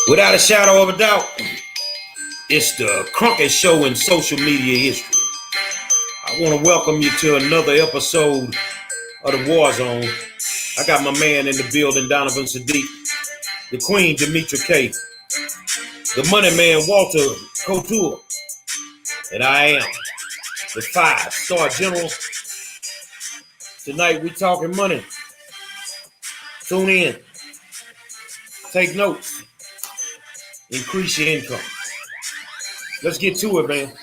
Without a shadow of a doubt, it's the Crunkest Show in social media history. I want to welcome you to another episode of the War Zone. I got my man in the building, Donovan Sadiq, the Queen, Demetra K, the Money Man, Walter Couture, and I am the 5-star general. Tonight we talking money. Tune in, take notes, increase your income. Let's get to it, man.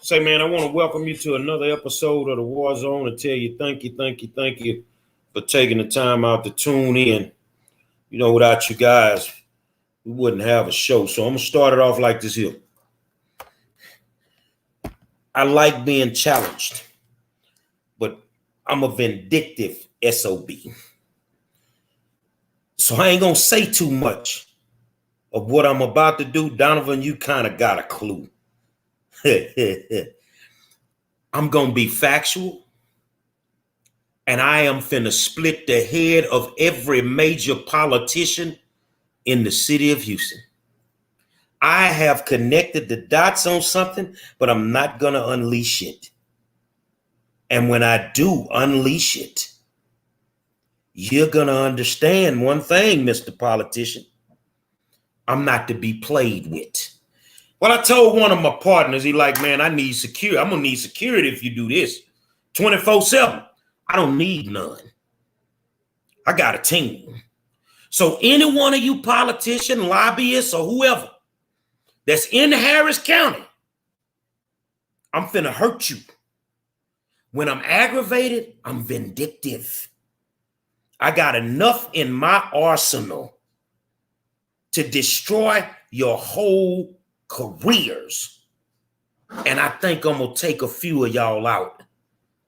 Say, man, I want to welcome you to another episode of the War Zone and tell you thank you for taking the time out to tune in. You know, without you guys, we wouldn't have a show. So I'm going to start it off like this here. I like being challenged, but I'm a vindictive SOB. So I ain't going to say too much of what I'm about to do. Donovan, you kind of got a clue. I'm going to be factual, and I am finna split the head of every major politician in the city of Houston. I have connected the dots on something, but I'm not going to unleash it. And when I do unleash it, you're going to understand one thing, Mr. Politician. I'm not to be played with. Well, I told one of my partners, he like, man, I need security. I'm going to need security if you do this 24/7. I don't need none. I got a team. So any one of you politicians, lobbyists, or whoever that's in Harris County, I'm finna hurt you. When I'm aggravated, I'm vindictive. I got enough in my arsenal to destroy your whole careers. And I think I'm going to take a few of y'all out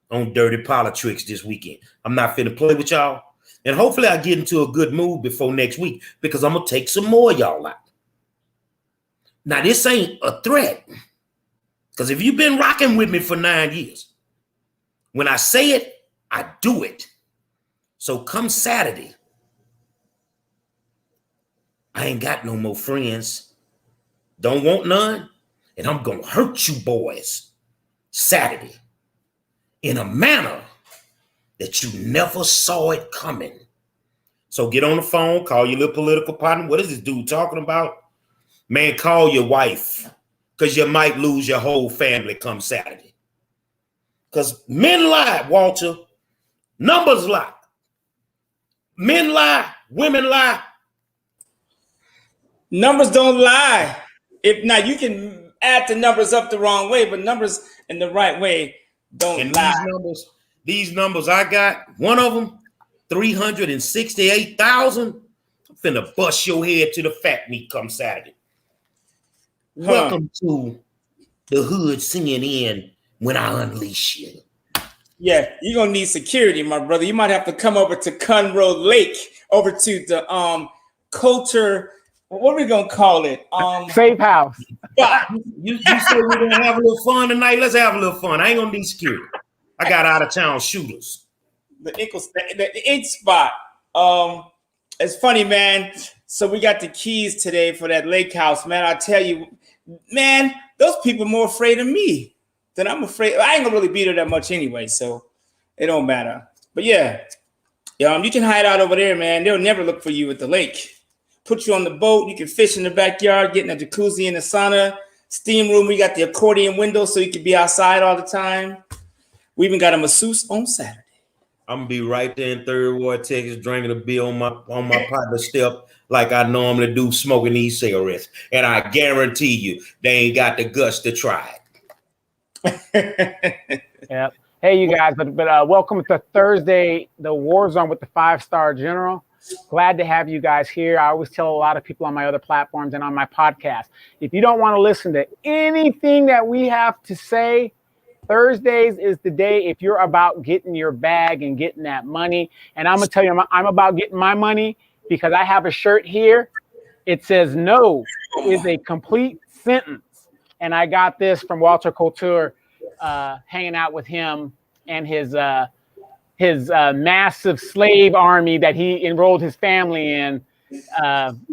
on Dirty Politics this weekend. I'm not finna play with y'all. And hopefully I get into a good mood before next week because I'm going to take some more of y'all out. Now, this ain't a threat. Because if you've been rocking with me for 9 years, when I say it, I do it. So come Saturday, I ain't got no more friends. Don't want none. And I'm going to hurt you boys Saturday in a manner that you never saw it coming. So get on the phone, call your little political partner. What is this dude talking about? Man, call your wife because you might lose your whole family come Saturday. Because men lie, Walter. Numbers lie. Men lie. Women lie. Numbers don't lie. If now you can add the numbers up the wrong way, but numbers in the right way don't lie. These numbers I got, one of them, 368,000. I'm finna bust your head to the fat meat come Saturday. Welcome to the hood CNN when I unleash you. Yeah, you're gonna need security, my brother. You might have to come over to Conroe Lake, over to the Coulter. What are we gonna call it? Safe house. You say we're gonna have a little fun tonight. Let's have a little fun. I ain't gonna need security. I got out of town shooters. The ink spot. It's funny, man. So we got the keys today for that lake house, man. I tell you, man, those people are more afraid of me than I'm afraid. I ain't gonna really beat her that much anyway, so it don't matter. But yeah, you can hide out over there, man. They'll never look for you at the lake. Put you on the boat. You can fish in the backyard, get in a jacuzzi in the sauna, steam room. We got the accordion window so you can be outside all the time. We even got a masseuse on Saturday. I'm gonna be right there in Third Ward, Texas, drinking a beer on my partner step like I normally do, smoking these cigarettes. And I guarantee you, they ain't got the guts to try it. Yeah. Hey, you guys, but welcome to Thursday, the War Zone with the 5-star general. Glad to have you guys here. I always tell a lot of people on my other platforms and on my podcast, if you don't want to listen to anything that we have to say, Thursdays is the day if you're about getting your bag and getting that money. And I'm going to tell you, I'm about getting my money because I have a shirt here. It says no is a complete sentence. And I got this from Walter Couture. hanging out with him and his massive slave army that he enrolled his family in,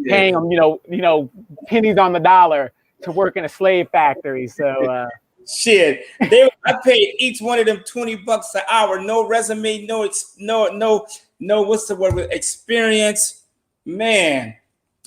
paying them, pennies on the dollar to work in a slave factory. So shit, I paid each one of them $20 an hour. No resume, no what's the word with experience, man.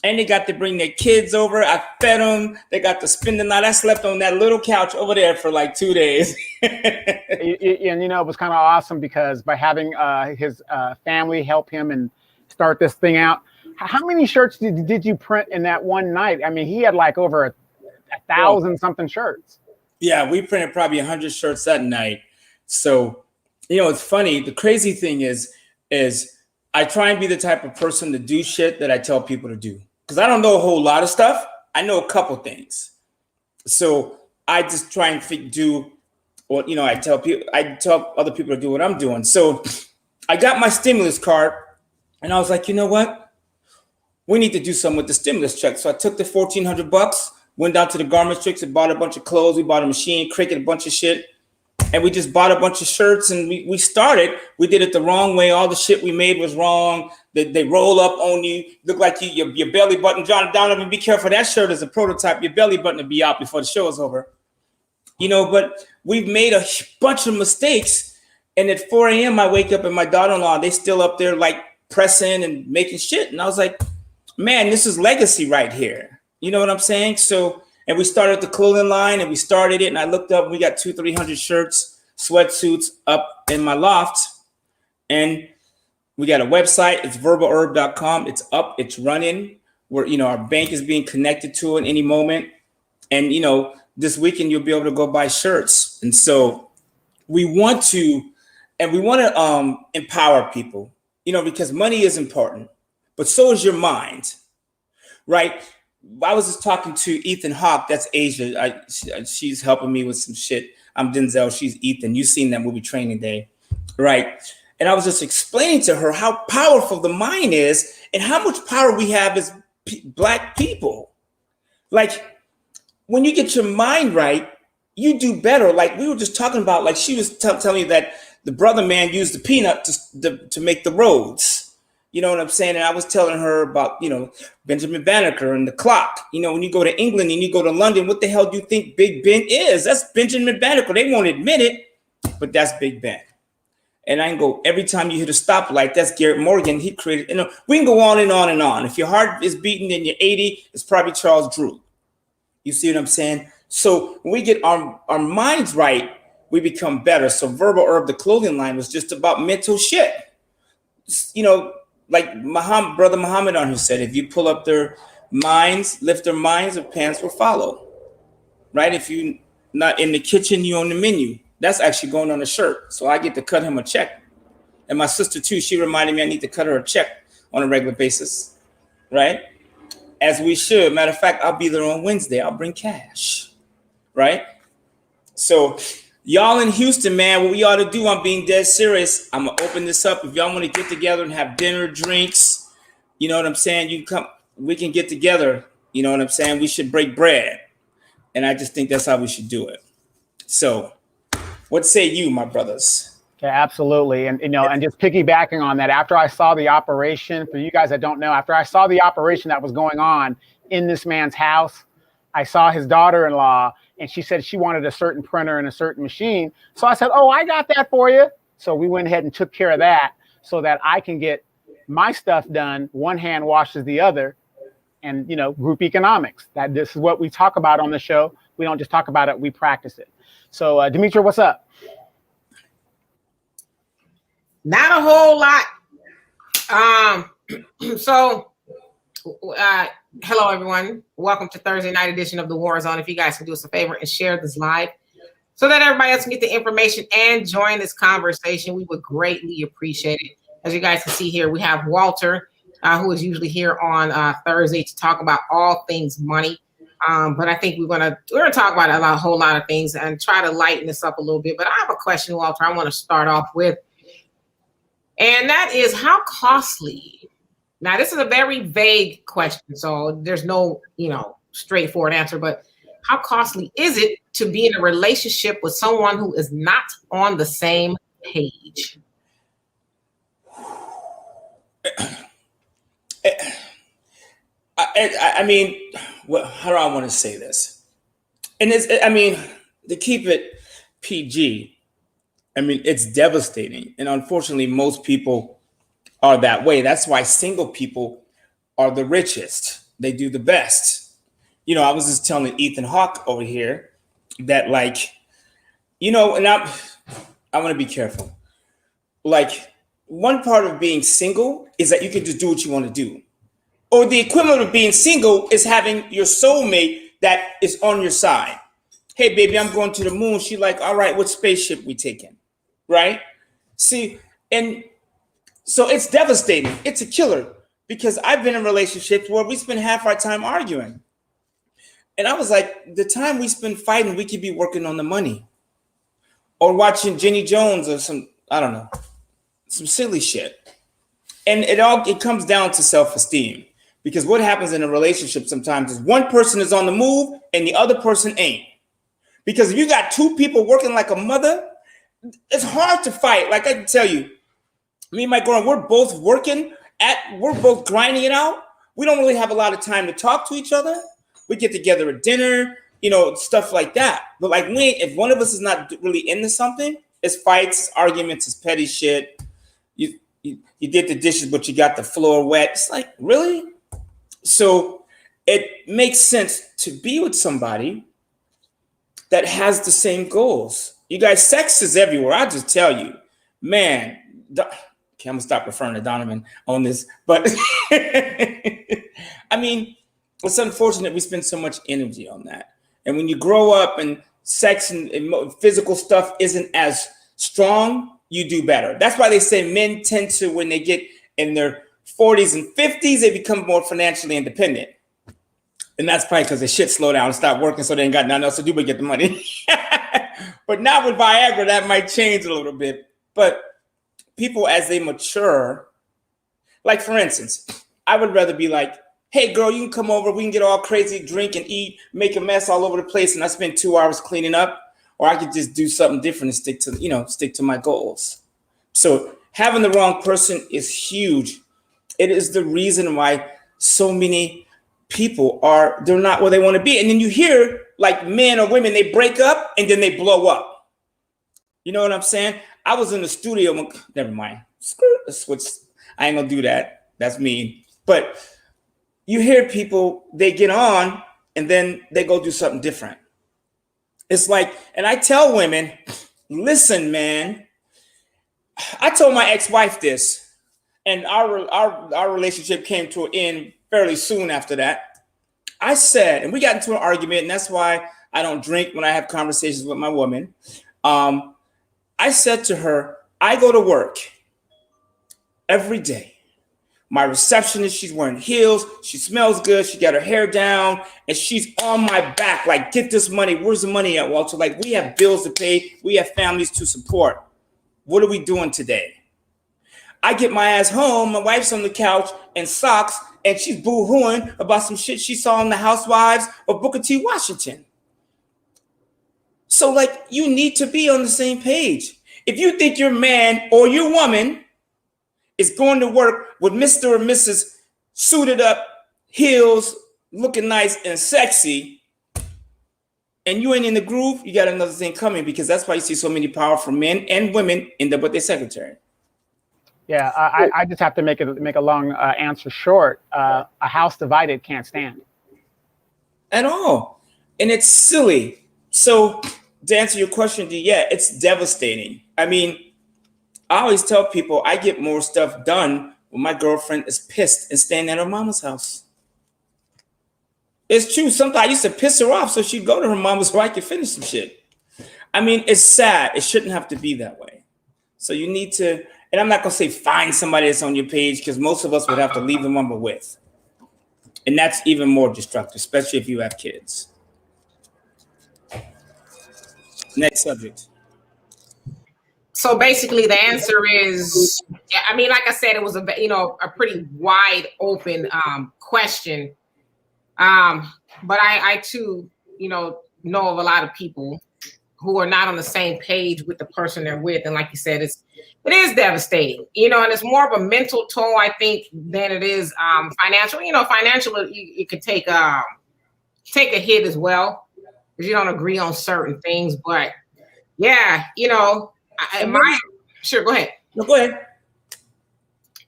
And they got to bring their kids over. I fed them. They got to spend the night. I slept on that little couch over there for like 2 days. And it was kind of awesome because by having his family help him and start this thing out. How many shirts did you print in that one night? I mean, he had like over 1,000 something shirts. Yeah, we printed probably 100 shirts that night. So, it's funny. The crazy thing is I try and be the type of person to do shit that I tell people to do. Because I don't know a whole lot of stuff. I know a couple things. So I just try and do what, I tell other people to do what I'm doing. So I got my stimulus card and I was like, you know what? We need to do something with the stimulus check. So I took the $1,400, went down to the garment tricks and bought a bunch of clothes. We bought a machine, Cricut, a bunch of shit. And we just bought a bunch of shirts and we started. We did it the wrong way. All the shit we made was wrong. They roll up on you. Look like your belly button. John Donovan, be careful. That shirt is a prototype. Your belly button will be out before the show is over. But we've made a bunch of mistakes. And at 4 a.m., I wake up and my daughter-in-law, they still up there like pressing and making shit. And I was like, man, this is legacy right here. You know what I'm saying? So, and we started the clothing line and we started it. And I looked up, and we got 200-300 shirts, sweatsuits up in my loft. And we got a website. It's verbalherb.com. It's up. It's running. Our bank is being connected to it any moment. And, this weekend you'll be able to go buy shirts. And so we want to empower people, because money is important, but so is your mind, right? I was just talking to Ethan Hawke. That's Asia. She's helping me with some shit. I'm Denzel. She's Ethan. You've seen that movie Training Day, right? And I was just explaining to her how powerful the mind is and how much power we have as Black people. Like, when you get your mind right, you do better. Like we were just talking about, like she was telling me that the brother man used the peanut to make the roads. You know what I'm saying? And I was telling her about, Benjamin Banneker and the clock. When you go to England and you go to London, what the hell do you think Big Ben is? That's Benjamin Banneker. They won't admit it, but that's Big Ben. And I can go, every time you hit a stoplight, that's Garrett Morgan. He created, we can go on and on and on. If your heart is beating and you're 80, it's probably Charles Drew. You see what I'm saying? So when we get our minds right, we become better. So Verbal Herb, the clothing line, was just about mental shit. Like Brother Muhammad on who said, if you pull up their minds, lift their minds, their pants will follow. Right? If you're not in the kitchen, you on the menu. That's actually going on a shirt. So I get to cut him a check. And my sister too, she reminded me I need to cut her a check on a regular basis. Right? As we should. Matter of fact, I'll be there on Wednesday. I'll bring cash. Right? So y'all in Houston, man, what we ought to do, I'm being dead serious. I'm going to open this up. If y'all want to get together and have dinner, drinks, you know what I'm saying? You come, we can get together. You know what I'm saying? We should break bread. And I just think that's how we should do it. So what say you, my brothers? Yeah, absolutely. And, and just piggybacking on that, after I saw the operation, for you guys that don't know, after I saw the operation that was going on in this man's house, I saw his daughter-in-law, and she said she wanted a certain printer and a certain machine. So I said, oh, I got that for you. So we went ahead and took care of that so that I can get my stuff done. One hand washes the other. And, group economics. That this is what we talk about on the show. We don't just talk about it, we practice it. So, Demetria, what's up? Not a whole lot. Hello, everyone. Welcome to Thursday night edition of the War Zone. If you guys can do us a favor and share this live so that everybody else can get the information and join this conversation, we would greatly appreciate it. As you guys can see here, we have Walter, who is usually here on Thursday to talk about all things money. But I think we're gonna talk about a whole lot of things and try to lighten this up a little bit. But I have a question, Walter, I want to start off with. And that is, how costly? Now, this is a very vague question, so there's no, straightforward answer. But how costly is it to be in a relationship with someone who is not on the same page? I mean, well, how do I want to say this? And I mean, to keep it PG, I mean, it's devastating. And unfortunately, most people are that way. That's why single people are the richest. They do the best. You know, I was just telling Ethan Hawke over here that, like, you know, and I want to be careful. Like, one part of being single is that you can just do what you want to do. Or the equivalent of being single is having your soulmate that is on your side. Hey, baby, I'm going to the moon. She like, all right, what spaceship we taking? Right? See, and so it's devastating. It's a killer because I've been in relationships where we spend half our time arguing. And I was like, the time we spend fighting, we could be working on the money or watching Jenny Jones or some, I don't know, some silly shit. And it comes down to self-esteem, because what happens in a relationship sometimes is one person is on the move and the other person ain't. Because if you got two people working like a mother, it's hard to fight. Like I can tell you, me and my girl, we're both we're both grinding it out. We don't really have a lot of time to talk to each other. We get together at dinner, you know, stuff like that. But like if one of us is not really into something, it's fights, it's arguments, it's petty shit. You did the dishes, but you got the floor wet. It's like, really? So it makes sense to be with somebody that has the same goals. You guys, sex is everywhere. I just tell you, man. Okay, I'm gonna stop referring to Donovan on this, but I mean, it's unfortunate we spend so much energy on that. And when you grow up and sex and physical stuff isn't as strong, you do better. That's why they say men tend to, when they get in their 40s and 50s, they become more financially independent. And that's probably because the shit slow down and stop working, so they ain't got nothing else to do but get the money. But now with Viagra, that might change a little bit. But people, as they mature, like for instance, I would rather be like, hey girl, you can come over, we can get all crazy, drink and eat, make a mess all over the place, and I spend 2 hours cleaning up. Or I could just do something different and stick to my goals. So having the wrong person is huge. It is the reason why so many people they're not where they want to be. And then you hear like men or women, they break up and then they blow up. You know what I'm saying? I was in the studio. Never mind. Switch. I ain't gonna do that. That's mean. But you hear people, they get on and then they go do something different. It's like, and I tell women, listen, man. I told my ex-wife this, and our relationship came to an end fairly soon after that. I said, and we got into an argument, and that's why I don't drink when I have conversations with my woman. I said to her, I go to work every day. My receptionist, she's wearing heels. She smells good. She got her hair down and she's on my back. Like, get this money. Where's the money at, Walter? Like, we have bills to pay. We have families to support. What are we doing today? I get my ass home. My wife's on the couch in socks and she's boo-hooing about some shit she saw on The Housewives of Booker T. Washington. So, like, you need to be on the same page. If you think your man or your woman is going to work with Mr. or Mrs. suited up, heels, looking nice and sexy, and you ain't in the groove, you got another thing coming, because that's why you see so many powerful men and women end up with their secretary. Yeah, I just have to make a long answer short. A house divided can't stand. At all. And it's silly. So to answer your question, yeah, it's devastating. I mean, I always tell people I get more stuff done when my girlfriend is pissed and staying at her mama's house. It's true. Sometimes I used to piss her off so she'd go to her mama's so I could finish some shit. I mean, it's sad. It shouldn't have to be that way. So you need to, and I'm not going to say find somebody that's on your page, because most of us would have to leave the mama with. And that's even more destructive, especially if you have kids. Next subject. So basically, the answer is, I mean, like I said, it was a pretty wide open question. But I too, know of a lot of people who are not on the same page with the person they're with. And like you said, it is devastating, and it's more of a mental toll, I think, than it is financial. Financial, it could take a hit as well because you don't agree on certain things. But yeah, sure, go ahead. No, go ahead.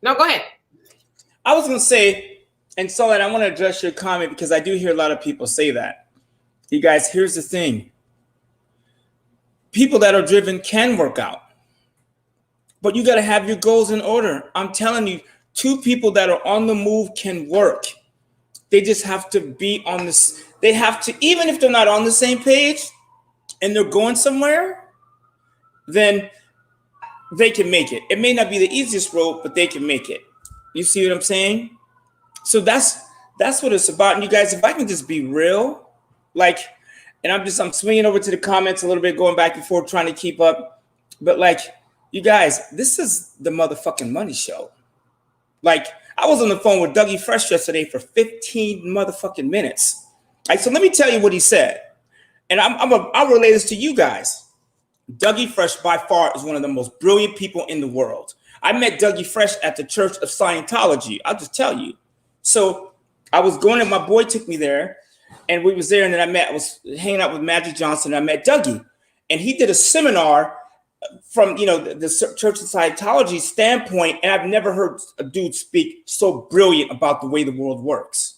No, go ahead. I was going to say, and so I want to address your comment because I do hear a lot of people say that. You guys, here's the thing. People that are driven can work out, but you got to have your goals in order. I'm telling you, two people that are on the move can work. They just have to be on this. They have to, even if they're not on the same page and they're going somewhere, then they can make it. It may not be the easiest road, but they can make it. You see what I'm saying? So that's what it's about. And you guys, if I can just be real, and I'm swinging over to the comments a little bit, going back and forth, trying to keep up. But you guys, this is the motherfucking money show. I was on the phone with Dougie Fresh yesterday for 15 motherfucking minutes. So let me tell you what he said. And I'll relay this to you guys. Dougie Fresh by far is one of the most brilliant people in the world. I met Dougie Fresh at the Church of Scientology. I'll just tell you. So I was going and my boy took me there and we was there. And then I was hanging out with Magic Johnson. And I met Dougie and he did a seminar from, the Church of Scientology standpoint. And I've never heard a dude speak so brilliant about the way the world works.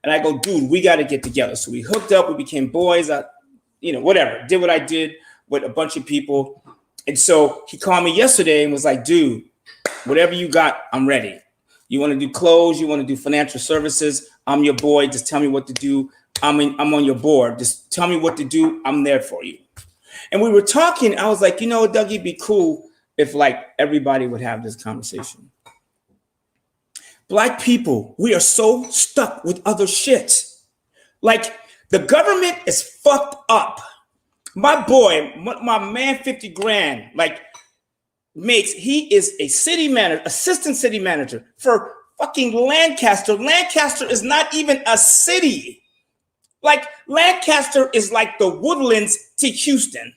And I go, dude, we got to get together. So we hooked up, we became boys. Whatever, did what I did with a bunch of people. And so he called me yesterday and was like, dude, whatever you got, I'm ready. You want to do clothes, you want to do financial services, I'm your boy. Just tell me what to do. I'm on your board. Just tell me what to do. I'm there for you. And we were talking. I was like, Doug, it'd be cool if everybody would have this conversation. Black people, we are so stuck with other shit. The government is fucked up. My boy, my man, 50 grand, he is a city manager, assistant city manager for fucking Lancaster. Lancaster is not even a city. Lancaster is like the Woodlands to Houston.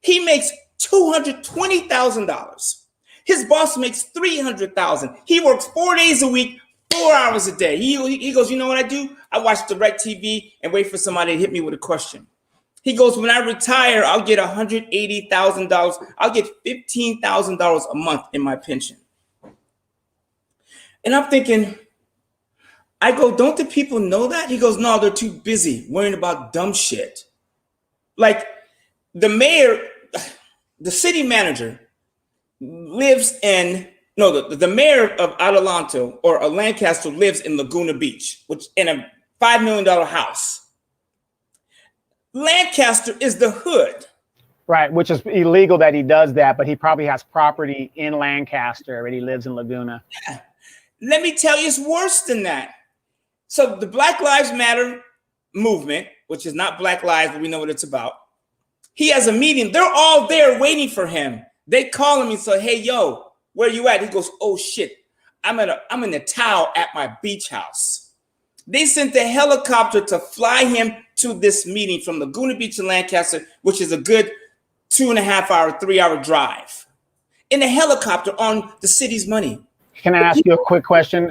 He makes $220,000. His boss makes $300,000. He works 4 days a week, 4 hours a day. He goes, you know what I do? I watch DirecTV and wait for somebody to hit me with a question. He goes, when I retire, I'll get $180,000. I'll get $15,000 a month in my pension. And I'm thinking, I go, don't the people know that? He goes, no, they're too busy worrying about dumb shit. The mayor, the city manager lives in, the mayor of Adelanto or Lancaster lives in Laguna Beach, which in a $5 million house. Lancaster is the hood. Right, which is illegal that he does that, but he probably has property in Lancaster and he lives in Laguna. Yeah. Let me tell you, it's worse than that. So the Black Lives Matter movement, which is not Black Lives, but we know what it's about. He has a meeting. They're all there waiting for him. They call him and say, hey, yo, where you at? He goes, oh, shit. I'm in the towel at my beach house. They sent a helicopter to fly him to this meeting from Laguna Beach to Lancaster, which is a good 2.5 hour, 3 hour drive in a helicopter on the city's money. Can I ask you a quick question?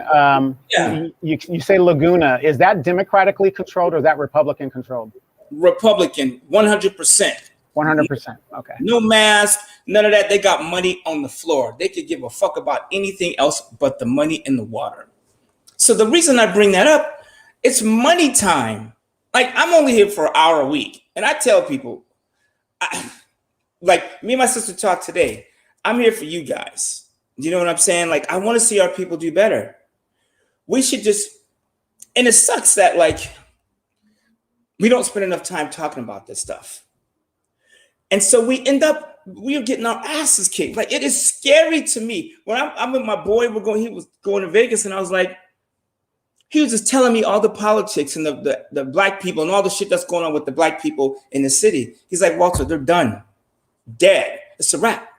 Yeah. You say Laguna. Is that democratically controlled or is that Republican controlled? Republican, 100%. 100%. Okay. No mask, none of that. They got money on the floor. They could give a fuck about anything else but the money in the water. So the reason I bring that up, it's money time. I'm only here for an hour a week. And I tell people, me and my sister talked today, I'm here for you guys. You know what I'm saying? I want to see our people do better. We should just, and it sucks that we don't spend enough time talking about this stuff. And so we're getting our asses kicked. It is scary to me. When I'm with my boy, he was going to Vegas and I was like, he was just telling me all the politics and the black people and all the shit that's going on with the black people in the city. He's like, Walter, they're done. Dead. It's a wrap.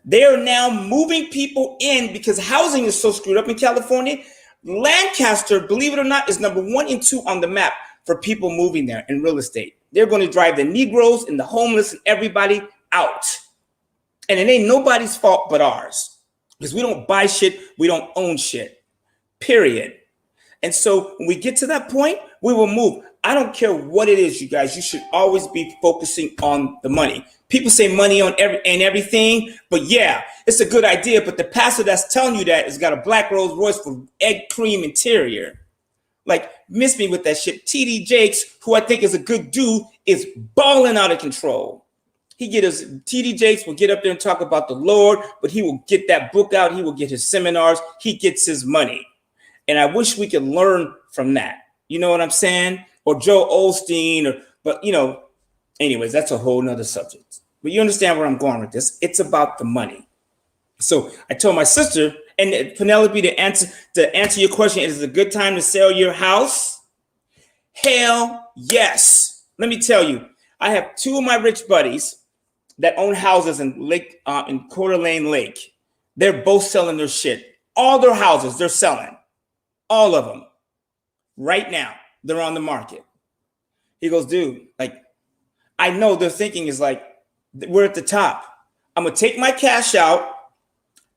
They are now moving people in because housing is so screwed up in California. Lancaster, believe it or not, is number 1 and 2 on the map. for people moving there in real estate. They're going to drive the Negroes and the homeless and everybody out. And it ain't nobody's fault but ours, because we don't buy shit, we don't own shit, period. And so when we get to that point, we will move. I don't care what it is, you guys. You should always be focusing on the money. People say money on everything, but yeah, it's a good idea. But the pastor that's telling you that has got a black Rolls Royce for egg cream interior. Like, miss me with that shit. TD Jakes, who I think is a good dude, is balling out of control. TD Jakes will get up there and talk about the Lord, but he will get that book out. He will get his seminars. He gets his money. And I wish we could learn from that. You know what I'm saying? Or Joe Osteen, but anyways, that's a whole nother subject. But you understand where I'm going with this. It's about the money. So I told my sister, and Penelope, to answer your question, is it a good time to sell your house? Hell yes. Let me tell you, I have two of my rich buddies that own houses in Coeur d'Alene Lake. They're both selling their shit. All their houses, they're selling. All of them. Right now, they're on the market. He goes, dude, like, I know their thinking is like, we're at the top. I'm going to take my cash out.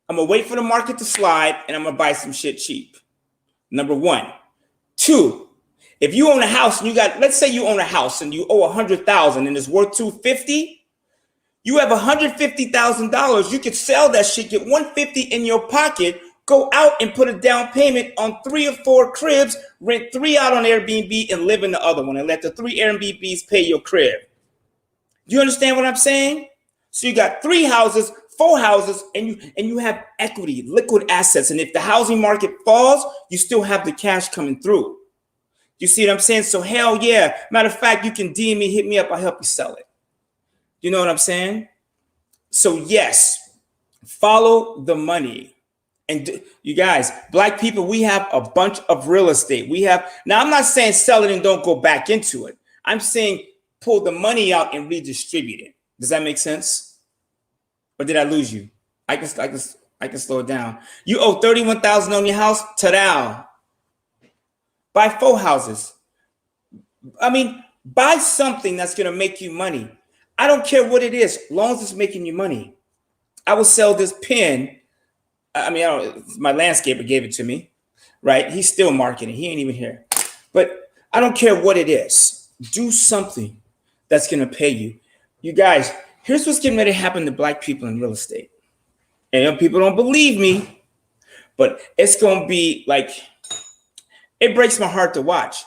I'm going to wait for the market to slide, and I'm going to buy some shit cheap. Number one. Two, if you own a house and let's say you own a house and you owe $100,000 and it's worth $250,000, you have $150,000. You could sell that shit, get $150,000 in your pocket, go out and put a down payment on 3 or 4 cribs, rent 3 out on Airbnb, and live in the other one, and let the 3 Airbnbs pay your crib. Do you understand what I'm saying? So you got 3 houses, 4 houses, and you have equity, liquid assets. And if the housing market falls, you still have the cash coming through. You see what I'm saying? So hell yeah. Matter of fact, you can DM me, hit me up, I'll help you sell it. You know what I'm saying? So yes, follow the money. And you guys, black people, we have a bunch of real estate. Now I'm not saying sell it and don't go back into it. I'm saying pull the money out and redistribute it. Does that make sense? Or did I lose you? I can slow it down. You owe $31,000 on your house? Ta-da. Buy 4 houses. I mean, buy something that's going to make you money. I don't care what it is, as long as it's making you money. I will sell this pen. My landscaper gave it to me, right? He's still marketing. He ain't even here. But I don't care what it is. Do something that's going to pay you. You guys, here's what's getting ready to happen to black people in real estate. And people don't believe me, but it's going to be like, it breaks my heart to watch.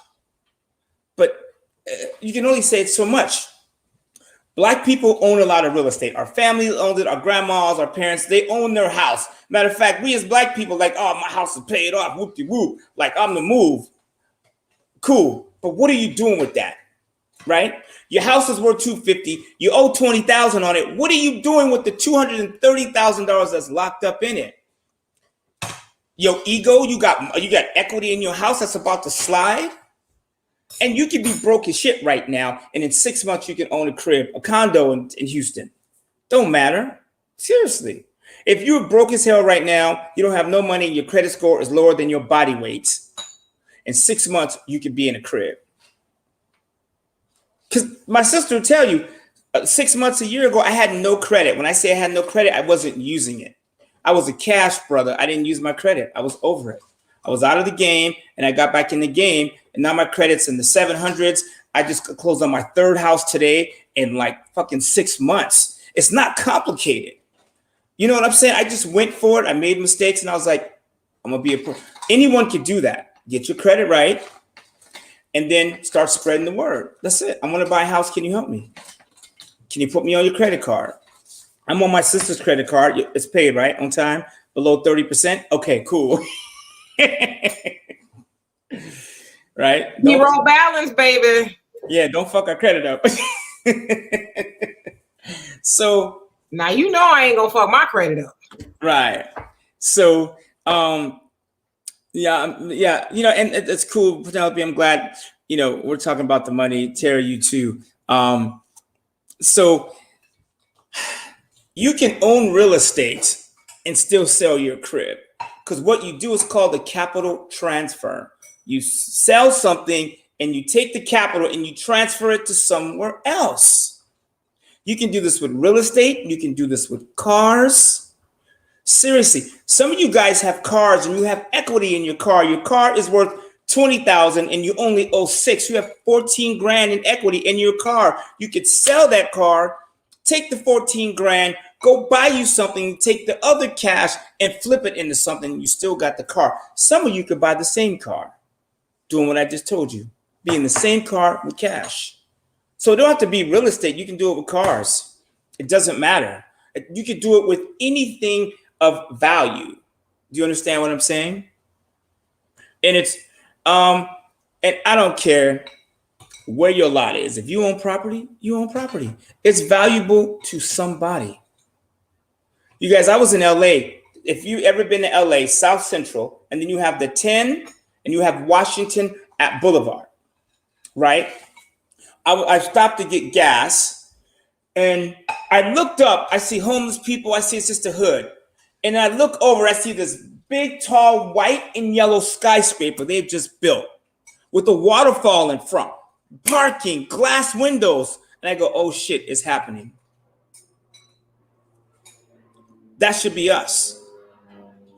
But you can only say it so much. Black people own a lot of real estate. Our family owns it. Our grandmas, our parents, they own their house. Matter of fact, we as black people, like, oh, my house is paid off. Whoop-de-whoop. Like, I'm the move. Cool. But what are you doing with that? Right? Your house is worth $250,000. You owe $20,000 on it. What are you doing with the $230,000 that's locked up in it? Your ego, you got equity in your house that's about to slide. And you could be broke as shit right now, and in 6 months you can own a crib, a condo in Houston. Don't matter. Seriously. If you're broke as hell right now, you don't have no money, your credit score is lower than your body weight. In 6 months, you could be in a crib. Because my sister will tell you, 6 months, a year ago, I had no credit. When I say I had no credit, I wasn't using it. I was a cash brother. I didn't use my credit. I was over it. I was out of the game, and I got back in the game, and now my credit's in the 700s. I just closed on my 3rd house today in like fucking 6 months. It's not complicated. You know what I'm saying? I just went for it. I made mistakes, and I was like, I'm going to be a pro. Anyone can do that. Get your credit right, and then start spreading the word. That's it. I'm going to buy a house. Can you help me? Can you put me on your credit card? I'm on my sister's credit card. It's paid, right? On time? Below 30%? Okay, cool. Right? Zero balance, baby. Yeah, don't fuck our credit up. So now you know I ain't gonna fuck my credit up. Right. So yeah, and it's cool, Penelope. I'm glad, we're talking about the money. Terry, you too. So you can own real estate and still sell your crib. Because what you do is called a capital transfer. You sell something and you take the capital and you transfer it to somewhere else. You can do this with real estate. You can do this with cars. Seriously, some of you guys have cars and you have equity in your car. Your car is worth $20,000 and you only owe $6,000. You have 14 grand in equity in your car. You could sell that car, take the 14 grand, go buy you something, take the other cash and flip it into something. You still got the car. Some of you could buy the same car, doing what I just told you, be in the same car with cash. So it don't have to be real estate. You can do it with cars. It doesn't matter. You could do it with anything of value. Do you understand what I'm saying? And it's and I don't care where your lot is. If you own property, you own property. It's valuable to somebody. You guys, I was in LA. If you ever been to LA, South Central, and then you have the 10 and you have Washington at Boulevard, right? I stopped to get gas and I looked up, I see homeless people, I see it's just a hood. And I look over, I see this big, tall, white and yellow skyscraper they've just built with a waterfall in front, parking, glass windows. And I go, oh shit, it's happening. That should be us.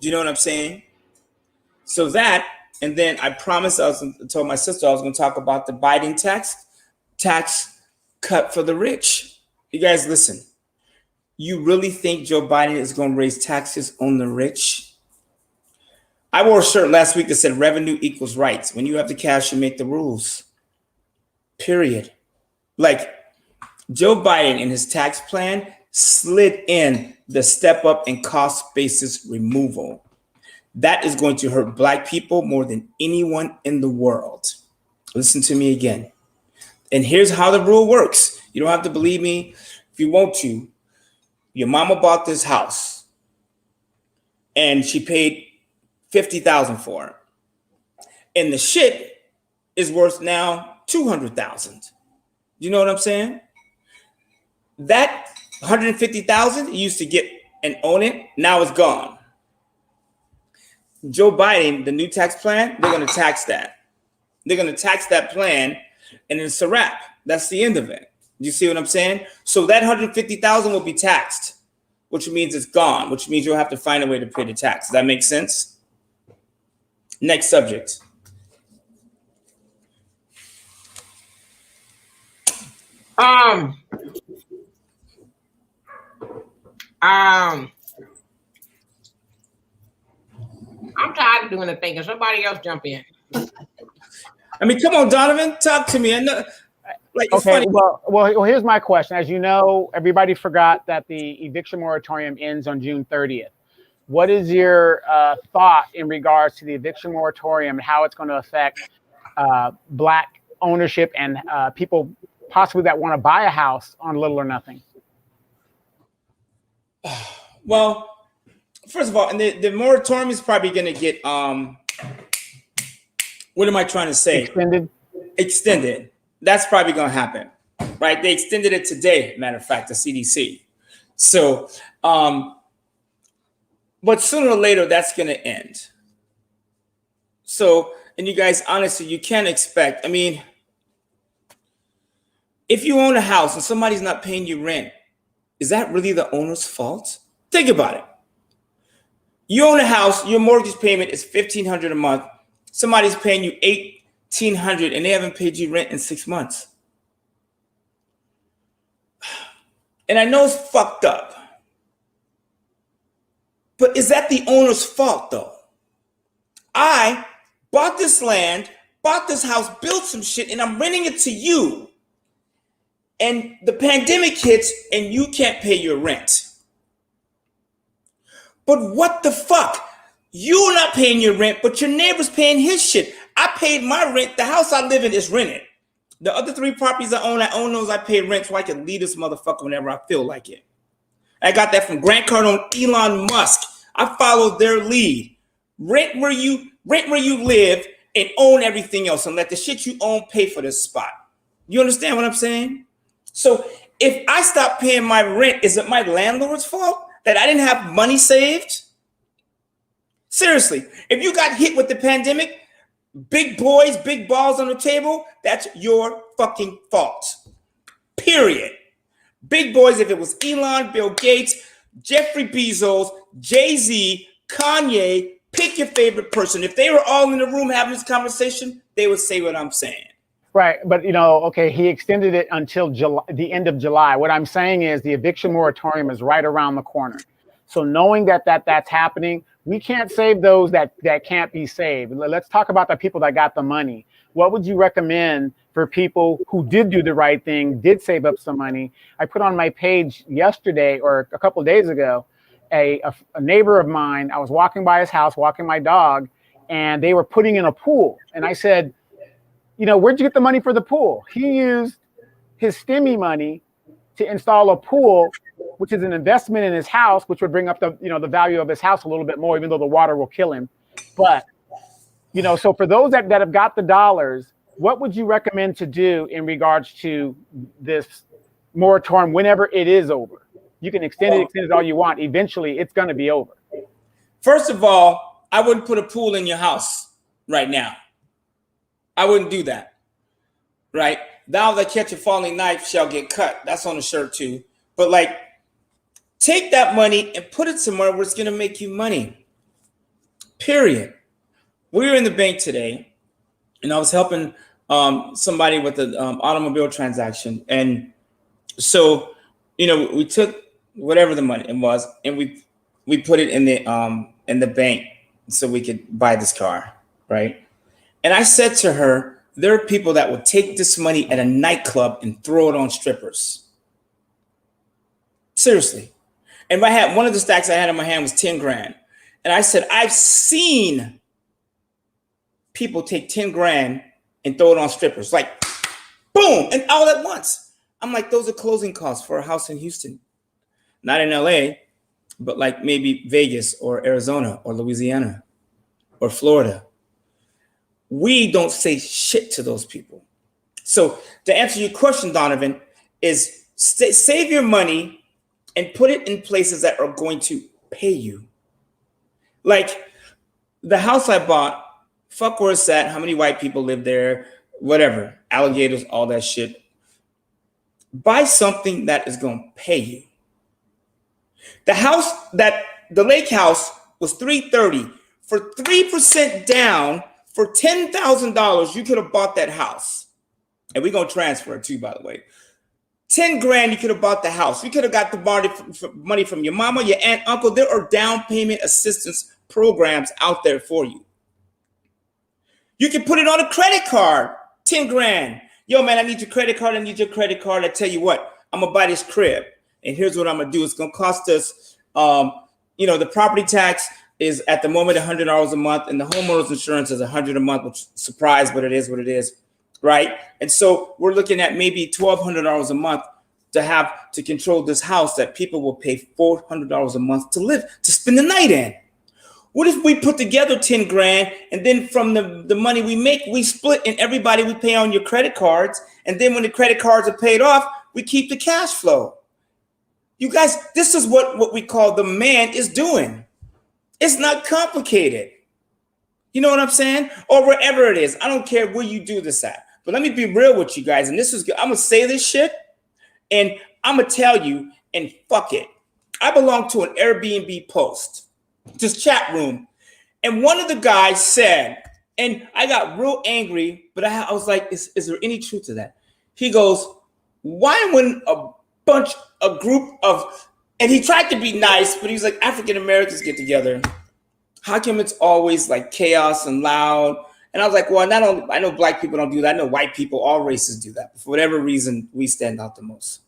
Do you know what I'm saying? So that, and then I promised, told my sister I was going to talk about the Biden tax cut for the rich. You guys, listen. You really think Joe Biden is going to raise taxes on the rich? I wore a shirt last week that said revenue equals rights. When you have the cash, you make the rules. Period. Like Joe Biden in his tax plan slid in the step up in cost basis removal. That is going to hurt Black people more than anyone in the world. Listen to me again. And here's how the rule works. You don't have to believe me if you want to. Your mama bought this house and she paid $50,000 for it. And the shit is worth now $200,000. You know what I'm saying? That $150,000 you used to get and own it, now it's gone. Joe Biden, the new tax plan, they're going to tax that. They're going to tax that plan, and it's a wrap. That's the end of it. You see what I'm saying? So that $150,000 will be taxed, which means it's gone, which means you'll have to find a way to pay the tax. Does that make sense? Next subject. I'm tired of doing the thing. Can somebody else jump in? I mean, come on, Donovan, talk to me. I know, like, it's Okay, funny. well, here's my question. As you know, everybody forgot that the eviction moratorium ends on June 30th. What is your thought in regards to the eviction moratorium and how it's going to affect Black ownership and people possibly that want to buy a house on little or nothing? Well, first of all, and the moratorium is probably going to get, what am I trying to say? Extended. That's probably going to happen, right? They extended it today, matter of fact, the CDC. So, but sooner or later, that's going to end. So, and you guys, honestly, you can't expect, I mean, if you own a house and somebody's not paying you rent, is that really the owner's fault? Think about it. You own a house, your mortgage payment is $1,500 a month. Somebody's paying you $1,800 and they haven't paid you rent in 6 months. And I know it's fucked up. But is that the owner's fault though? I bought this land, bought this house, built some shit, and I'm renting it to you. And the pandemic hits and you can't pay your rent. But what the fuck? You're not paying your rent, but your neighbor's paying his shit. I paid my rent. The house I live in is rented. The other 3 properties I own those I pay rent so I can leave this motherfucker whenever I feel like it. I got that from Grant Cardone, Elon Musk. I followed their lead. Rent where you live and own everything else and let the shit you own pay for this spot. You understand what I'm saying? So if I stop paying my rent, is it my landlord's fault that I didn't have money saved? Seriously, if you got hit with the pandemic, big boys, big balls on the table, that's your fucking fault. Period. Big boys, if it was Elon, Bill Gates, Jeffrey Bezos, Jay-Z, Kanye, pick your favorite person. If they were all in the room having this conversation, they would say what I'm saying. Right. But, okay, he extended it until the end of July. What I'm saying is the eviction moratorium is right around the corner. So knowing that's happening, we can't save those that can't be saved. Let's talk about the people that got the money. What would you recommend for people who did do the right thing, did save up some money? I put on my page yesterday or a couple of days ago, a neighbor of mine, I was walking by his house, walking my dog, and they were putting in a pool. And I said, where'd you get the money for the pool? He used his STEMI money to install a pool, which is an investment in his house, which would bring up the value of his house a little bit more, even though the water will kill him. But, so for those that have got the dollars, what would you recommend to do in regards to this moratorium whenever it is over? You can extend it all you want. Eventually, it's going to be over. First of all, I wouldn't put a pool in your house right now. I wouldn't do that, right? Thou that catch a falling knife shall get cut. That's on the shirt too. But take that money and put it somewhere where it's going to make you money. Period. We were in the bank today, and I was helping somebody with an automobile transaction. And so, we took whatever the money was, and we put it in the bank so we could buy this car, right? And I said to her, there are people that will take this money at a nightclub and throw it on strippers. Seriously. And one of the stacks I had in my hand was 10 grand. And I said, I've seen people take 10 grand and throw it on strippers. Boom, and all at once. I'm like, those are closing costs for a house in Houston. Not in LA, but maybe Vegas or Arizona or Louisiana or Florida. We don't say shit to those people. So to answer your question, Donovan, is save your money and put it in places that are going to pay you. Like the house I bought, fuck where it's at, how many white people live there, whatever, alligators, all that shit. Buy something that is going to pay you. The lake house was $330 for 3% down. For $10,000, you could have bought that house. And we're going to transfer it too, by the way. 10 grand, you could have bought the house. You could have got the money from your mama, your aunt, uncle. There are down payment assistance programs out there for you. You can put it on a credit card, 10 grand. Yo, man, I need your credit card. I need your credit card. I tell you what, I'm going to buy this crib. And here's what I'm going to do. It's going to cost us, the property tax is at the moment $100 a month, and the homeowner's insurance is $100 a month, which surprise, but it is what it is, right? And so we're looking at maybe $1,200 a month to control this house that people will pay $400 a month to spend the night in. What if we put together 10 grand and then from the money we make, we split and everybody we pay on your credit cards, and then when the credit cards are paid off, we keep the cash flow. You guys, this is what we call the man is doing. It's not complicated. You know what I'm saying? Or wherever it is. I don't care where you do this at. But let me be real with you guys. And this is good. I'm going to say this shit. And I'm going to tell you, and fuck it. I belong to an Airbnb post. This chat room. And one of the guys said, and I got real angry, but I was like, is there any truth to that? He goes, why when a group of, and he tried to be nice, but he's like, African Americans get together, how come it's always like chaos and loud? And I was like, well, not only, I know black people don't do that. I know white people, all races do that. But for whatever reason, we stand out the most.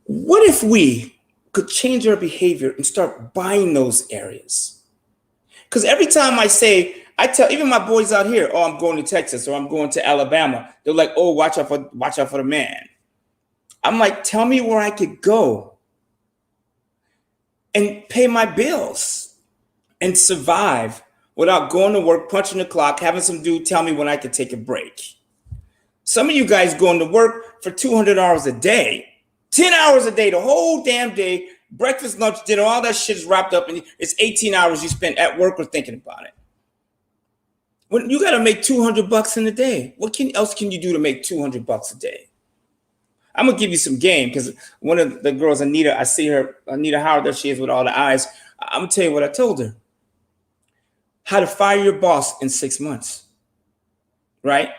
What if we could change our behavior and start buying those areas? Because every time I tell even my boys out here, oh, I'm going to Texas or I'm going to Alabama. They're like, oh, watch out for the man. I'm like, tell me where I could go and pay my bills and survive without going to work, punching the clock, having some dude tell me when I could take a break. Some of you guys going to work for $200 a day, 10 hours a day, the whole damn day, breakfast, lunch, dinner, all that shit is wrapped up, and it's 18 hours you spent at work or thinking about it. When you got to make $200 in a day, what else can you do to make $200 a day? I'm gonna give you some game because one of the girls, Anita, I see her, Anita Howard, there she is with all the eyes. I'm gonna tell you what I told her. How to fire your boss in 6 months, right?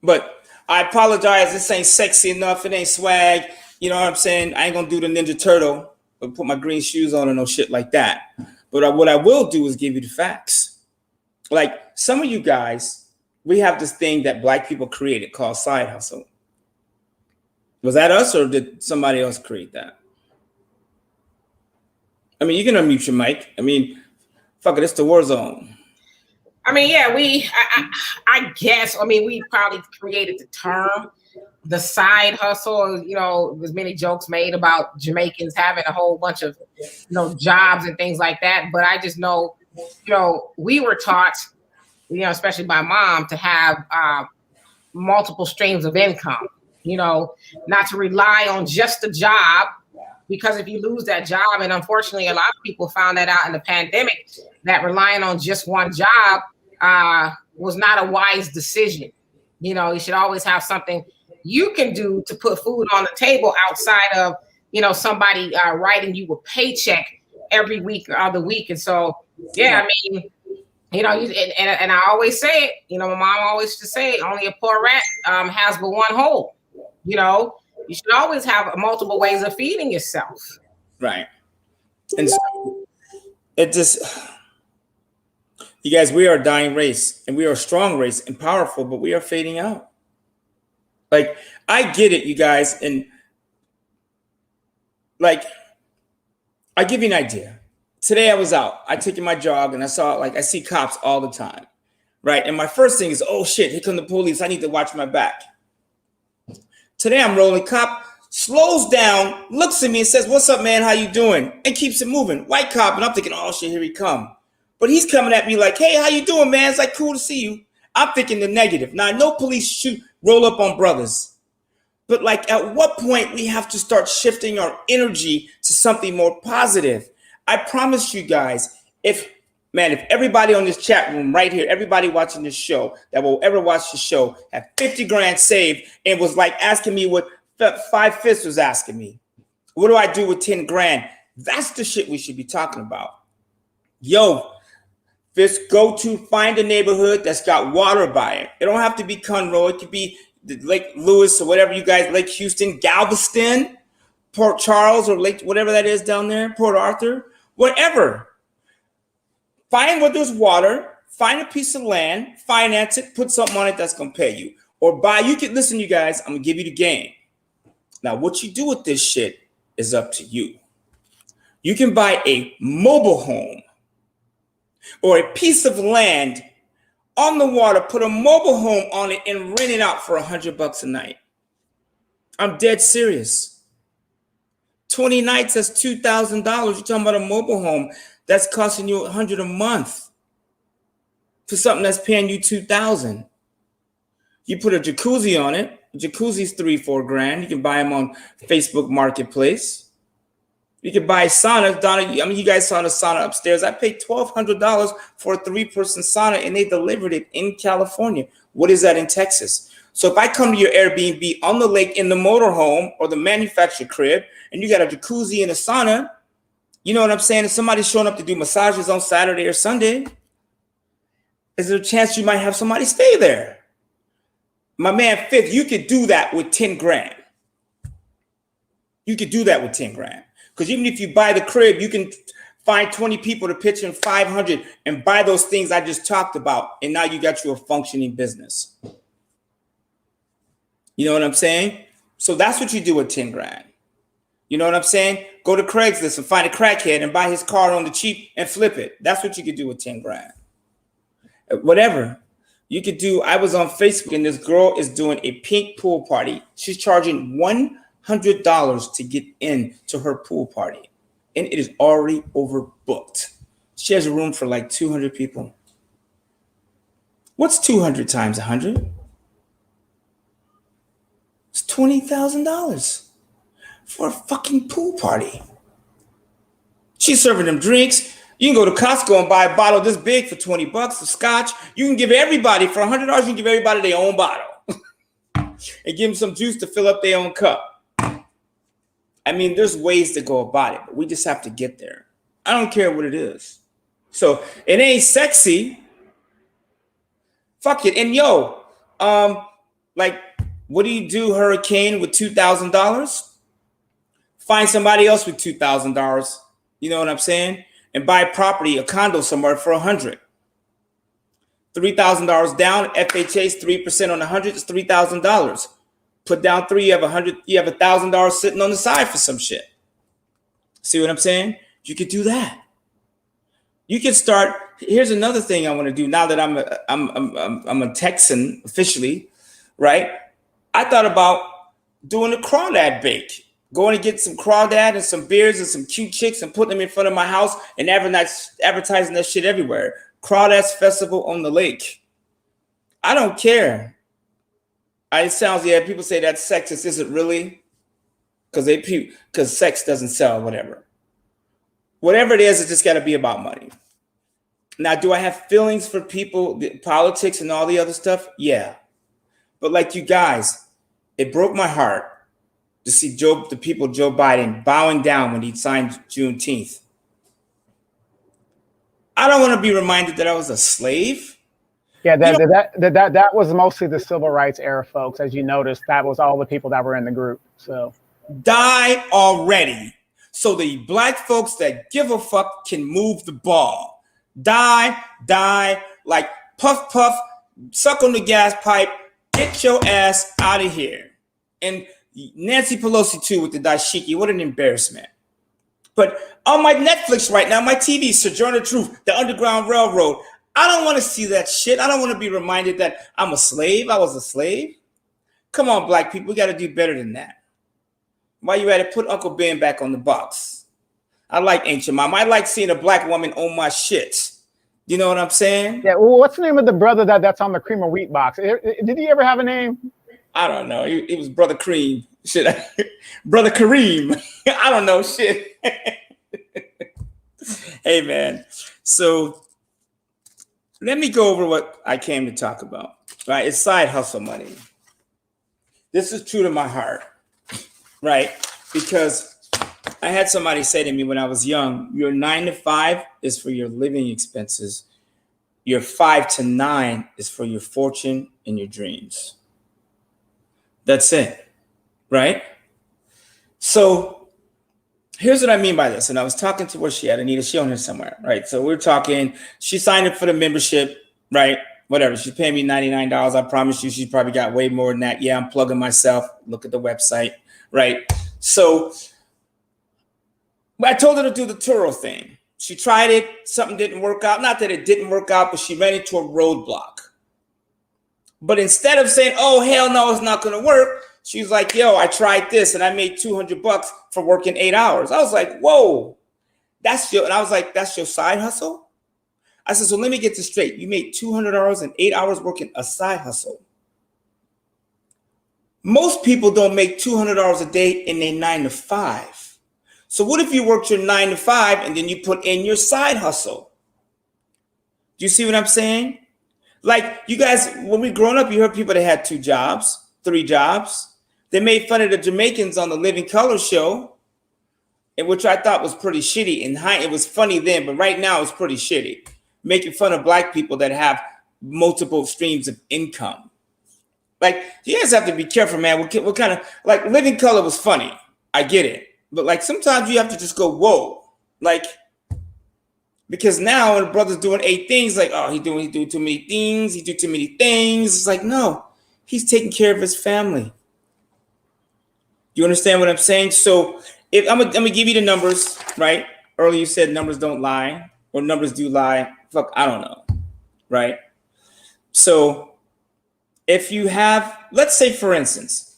But I apologize, this ain't sexy enough, it ain't swag. You know what I'm saying? I ain't gonna do the Ninja Turtle or put my green shoes on or no shit like that. But what I will do is give you the facts. Like some of you guys, we have this thing that Black people created called side hustle. Was that us or did somebody else create that? I mean, you can unmute your mic. I mean, fuck it, it's the war zone. I mean, yeah, I guess, I mean, we probably created the term, the side hustle. You know, there's many jokes made about Jamaicans having a whole bunch of, you know, jobs and things like that. But I just know, you know, we were taught, you know, especially by mom, to have multiple streams of income, you know, not to rely on just a job, because if you lose that job, and unfortunately a lot of people found that out in the pandemic, that relying on just one job was not a wise decision. You know, you should always have something you can do to put food on the table outside of, you know, somebody writing you a paycheck every week or other week. And so, yeah, I mean, you know, and I always say it, you know, my mom always used to say, only a poor rat has but one hole. You know, you should always have multiple ways of feeding yourself. Right. And so it just, you guys, we are a dying race and we are a strong race and powerful, but we are fading out. Like, I get it, you guys. And like, I'll give you an idea. Today I was out, I took my jog and I saw, like, I see cops all the time. Right. And my first thing is, oh shit, here come the police. I need to watch my back. Today I'm rolling, cop slows down, looks at me and says, what's up, man? How you doing? And keeps it moving. White cop. And I'm thinking, oh shit, here he come. But he's coming at me like, hey, how you doing, man? It's like, cool to see you. I'm thinking the negative. Now, I know police roll up on brothers. But like, at what point we have to start shifting our energy to something more positive? I promise you guys, if everybody on this chat room right here, everybody watching this show that will ever watch the show had 50 grand saved and was like asking me what 5 Fifths was asking me, what do I do with 10 grand? That's the shit we should be talking about. Yo, Fifths, go to find a neighborhood that's got water by it. It don't have to be Conroe. It could be Lake Lewis or whatever you guys, Lake Houston, Galveston, Port Charles, or Lake, whatever that is down there, Port Arthur, whatever. Find where there's water, find a piece of land, finance it, put something on it that's going to pay you. Or buy, you can, listen, you guys, I'm going to give you the game. Now, what you do with this shit is up to you. You can buy a mobile home or a piece of land on the water, put a mobile home on it and rent it out for $100 a night. I'm dead serious. 20 nights, that's $2,000. You're talking about a mobile home that's costing you $100 a month for something that's paying you $2,000. You put a jacuzzi on it. A jacuzzi's $3-4 grand. You can buy them on Facebook Marketplace. You can buy saunas. Donna, I mean, you guys saw the sauna upstairs. I paid $1,200 for a 3-person sauna, and they delivered it in California. What is that in Texas? So if I come to your Airbnb on the lake in the motorhome or the manufactured crib, and you got a jacuzzi and a sauna, you know what I'm saying? If somebody's showing up to do massages on Saturday or Sunday, is there a chance you might have somebody stay there? My man Fifth, you could do that with 10 grand. You could do that with 10 grand. Because even if you buy the crib, you can find 20 people to pitch in 500 and buy those things I just talked about. And now you got you a functioning business. You know what I'm saying? So that's what you do with 10 grand. You know what I'm saying? Go to Craigslist and find a crackhead and buy his car on the cheap and flip it. That's what you could do with 10 grand. Whatever. You could do, I was on Facebook and this girl is doing a pink pool party. She's charging $100 to get in to her pool party. And it is already overbooked. She has a room for like 200 people. What's 200 times 100? It's $20,000 for a fucking pool party. She's serving them drinks. You can go to Costco and buy a bottle this big for $20 of scotch. You can give everybody for $100. You can give everybody their own bottle and give them some juice to fill up their own cup. I mean, there's ways to go about it, but we just have to get there. I don't care what it is. So it ain't sexy. Fuck it. And yo, like, what do you do, Hurricane, with $2,000? Find somebody else with $2,000. You know what I'm saying? And buy property, a condo somewhere for $100. $3,000 down. FHA's 3% on 100 is $3,000. Put down $3, you have $100. You have $1,000 sitting on the side for some shit. See what I'm saying? You could do that. You can start. Here's another thing I want to do now that I'm a Texan officially, right? I thought about doing a crawdad bake. Going to get some crawdad and some beers and some cute chicks and putting them in front of my house and advertising that shit everywhere. Crawdads Festival on the lake. I don't care. It sounds, yeah, people say that's sexist. Is it really? Because sex doesn't sell, whatever. Whatever it is, it's just got to be about money. Now, do I have feelings for people, politics and all the other stuff? Yeah. But like you guys, it broke my heart to see Joe Biden bowing down when he signed Juneteenth. I don't want to be reminded that I was a slave. Yeah, that was mostly the civil rights era, folks. As you noticed, that was all the people that were in the group. So die already, so the black folks that give a fuck can move the ball. Die, like puff, suck on the gas pipe, get your ass out of here. And Nancy Pelosi too with the dashiki. What an embarrassment. But on my Netflix right now, my TV, Sojourner Truth, the Underground Railroad, I don't want to see that shit. I don't want to be reminded that I'm a slave. I was a slave. Come on, black people. We got to do better than that. While you at it, put Uncle Ben back on the box. I like Ancient Mom. I like seeing a black woman own my shit. You know what I'm saying? Yeah. Well, what's the name of the brother that's on the Cream of Wheat box? Did he ever have a name? I don't know. It was Brother Cream. Shit. Brother Kareem. I don't know. Shit. Hey, man. So let me go over what I came to talk about. Right? It's side hustle money. This is true to my heart. Right? Because I had somebody say to me when I was young, your 9 to 5 is for your living expenses. Your 5 to 9 is for your fortune and your dreams. That's it. Right? So here's what I mean by this. And I was talking to where she at, Anita, she on here somewhere, right? So we're talking, she signed up for the membership, right? Whatever. She's paying me $99. I promise you, she probably got way more than that. Yeah, I'm plugging myself. Look at the website, right? So I told her to do the Turo thing. She tried it. Something didn't work out. Not that it didn't work out, but she ran into a roadblock. But instead of saying, oh, hell no, it's not going to work, she was like, yo, I tried this and I made $200 for working 8 hours. I was like, whoa, and I was like, that's your side hustle? I said, so let me get this straight. You made $200 and 8 hours working a side hustle. Most people don't make $200 a day in their 9 to 5. So what if you worked your 9 to 5 and then you put in your side hustle? Do you see what I'm saying? Like you guys, when we growing up, you heard people that had 2 jobs, 3 jobs. They made fun of the Jamaicans on the Living Color show, and which I thought was pretty shitty. It was funny then, but right now it's pretty shitty. Making fun of black people that have multiple streams of income. Like, you guys have to be careful, man. What kind of, like, Living Color was funny. I get it. But, like, sometimes you have to just go, whoa. Like, because now when a brother's doing 8 things, like, oh, he doing too many things. He do too many things. It's like, no, he's taking care of his family. You understand what I'm saying? So if I'm gonna give you the numbers, right? Earlier you said numbers don't lie, or numbers do lie. Fuck, I don't know, right? So if you have, let's say for instance,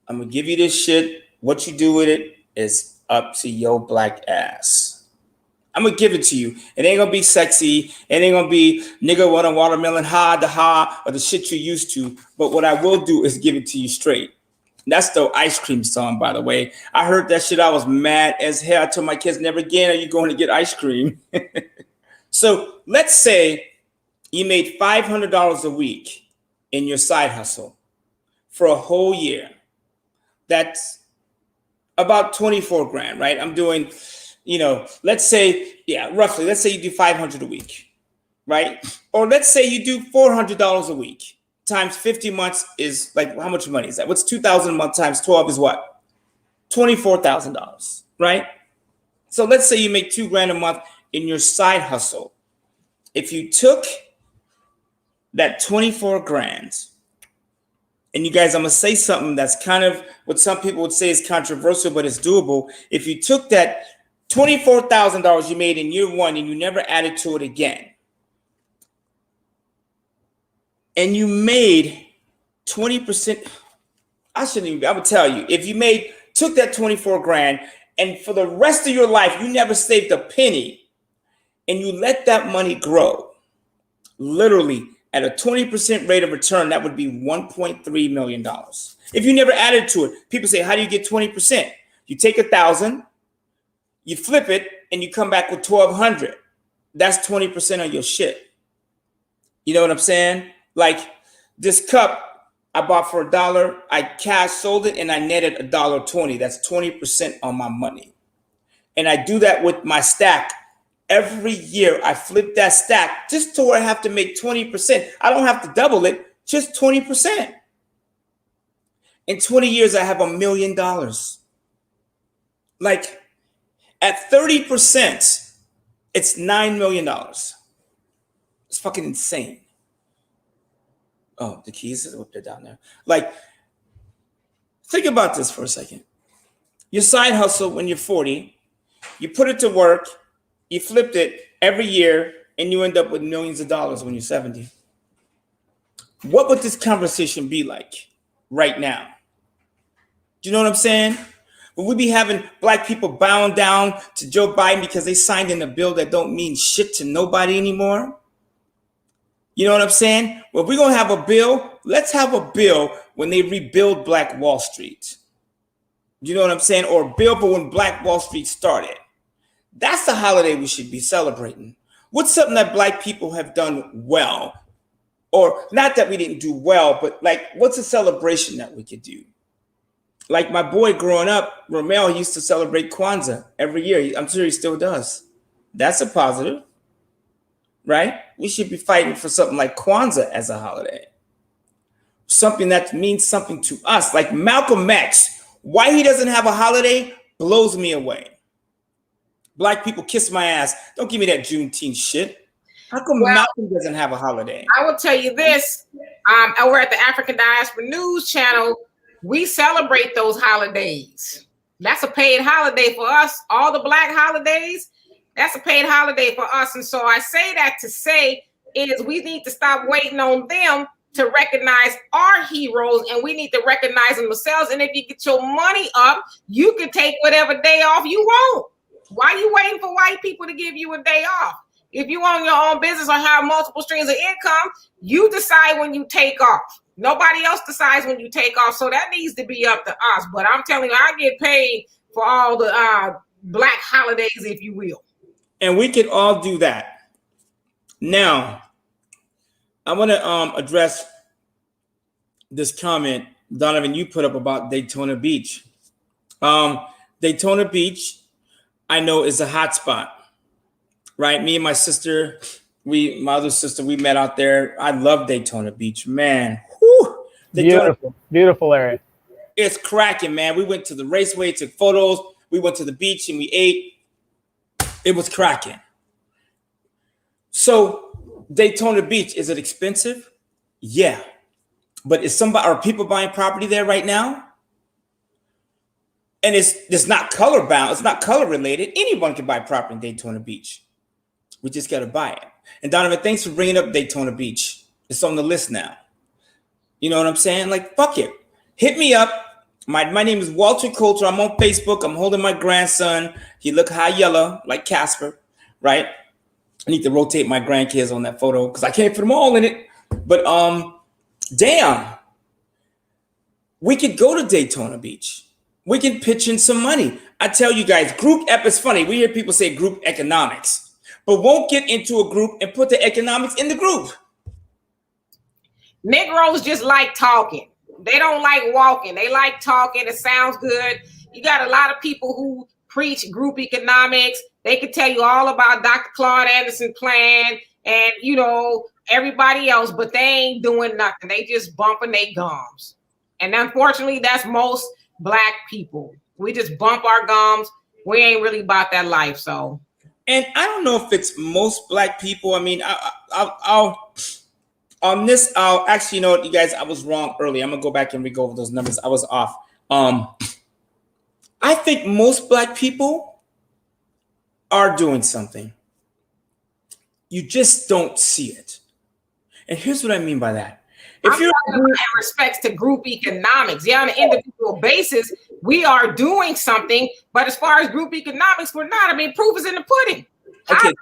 I'm gonna give you this shit. What you do with it is up to your black ass. I'm gonna give it to you. It ain't gonna be sexy. It ain't gonna be nigga want a watermelon, ha, or the shit you used to. But what I will do is give it to you straight. That's the ice cream song, by the way. I heard that shit. I was mad as hell. I told my kids, never again are you going to get ice cream. So let's say you made $500 a week in your side hustle for a whole year. That's about 24 grand, right? I'm doing, let's say, roughly, let's say you do 500 a week, right? Or let's say you do $400 a week. Times 50 months is like, how much money is that? What's 2,000 a month times 12 is what? $24,000, right? So let's say you make 2 grand a month in your side hustle. If you took that 24 grand, and you guys, I'm gonna say something that's kind of what some people would say is controversial, but it's doable. If you took that $24,000 you made in year one and you never added to it again, and you made 20%, I would tell you, if you took that 24 grand and for the rest of your life, you never saved a penny and you let that money grow, literally at a 20% rate of return, that would be $1.3 million. If you never added to it, people say, how do you get 20%? You take 1,000, you flip it, and you come back with 1,200. That's 20% of your shit. You know what I'm saying? Like this cup I bought for $1, I cash sold it and I netted $1.20. That's 20% on my money. And I do that with my stack. Every year I flip that stack just to where I have to make 20%. I don't have to double it, just 20%. In 20 years, I have $1 million. Like at 30%, it's $9 million. It's fucking insane. Oh, the keys, they're down there. Like, think about this for a second. Your side hustle when you're 40, you put it to work, you flipped it every year, and you end up with millions of dollars when you're 70. What would this conversation be like right now? Do you know what I'm saying? Would we be having black people bowing down to Joe Biden because they signed in a bill that don't mean shit to nobody anymore? You know what I'm saying? Well, if we're going to have a bill, let's have a bill when they rebuild Black Wall Street. You know what I'm saying? Or a bill for when Black Wall Street started. That's the holiday we should be celebrating. What's something that black people have done well? Or not that we didn't do well, but like, what's a celebration that we could do? Like my boy growing up, Romel used to celebrate Kwanzaa every year. I'm sure he still does. That's a positive. Right? We should be fighting for something like Kwanzaa as a holiday. Something that means something to us. Like Malcolm X, why he doesn't have a holiday blows me away. Black people kiss my ass. Don't give me that Juneteenth shit. How come Malcolm doesn't have a holiday? I will tell you this. Over at the African Diaspora News Channel, we celebrate those holidays. That's a paid holiday for us. All the black holidays, that's a paid holiday for us. And so I say that to say is we need to stop waiting on them to recognize our heroes, and we need to recognize them ourselves. And if you get your money up, you can take whatever day off you want. Why are you waiting for white people to give you a day off? If you own your own business or have multiple streams of income, you decide when you take off. Nobody else decides when you take off. So that needs to be up to us. But I'm telling you, I get paid for all the black holidays, if you will. And we could all do that. Now, I want to address this comment, Donovan, you put up about Daytona Beach. Daytona Beach, I know, is a hot spot, right? Me and my sister, my other sister, we met out there. I love Daytona Beach, man. Whew. Beautiful area. It's cracking, man. We went to the raceway, took photos. We went to the beach and we ate. It was cracking. So Daytona Beach, is it expensive? Yeah. But are people buying property there right now? And it's not color bound. It's not color related. Anyone can buy property in Daytona Beach. We just got to buy it. And Donovan, thanks for bringing up Daytona Beach. It's on the list now. You know what I'm saying? Like, fuck it. Hit me up. My name is Walter Coulter. I'm on Facebook. I'm holding my grandson. He look high yellow like Casper, right? I need to rotate my grandkids on that photo because I can't put them all in it. But damn. We could go to Daytona Beach. We can pitch in some money. I tell you guys, group ep is funny. We hear people say group economics, but won't get into a group and put the economics in the group. Negroes just like talking. They don't like walking. They like talking. It sounds good. You got a lot of people who preach group economics. They can tell you all about Dr. Claude Anderson plan and, you know, everybody else, but they ain't doing nothing. They just bumping their gums. And unfortunately, that's most Black people. We just bump our gums. We ain't really about that life. So, and I don't know if it's most Black people. I mean, I'll on this. I'll actually, you know what, you guys, I was wrong earlier. I'm gonna go back and re-go over those numbers. I was off. I think most Black people are doing something. You just don't see it. And here's what I mean by that. If you're in respects to group economics, yeah, on an individual basis, we are doing something. But as far as group economics, we're not. I mean, proof is in the pudding. How okay.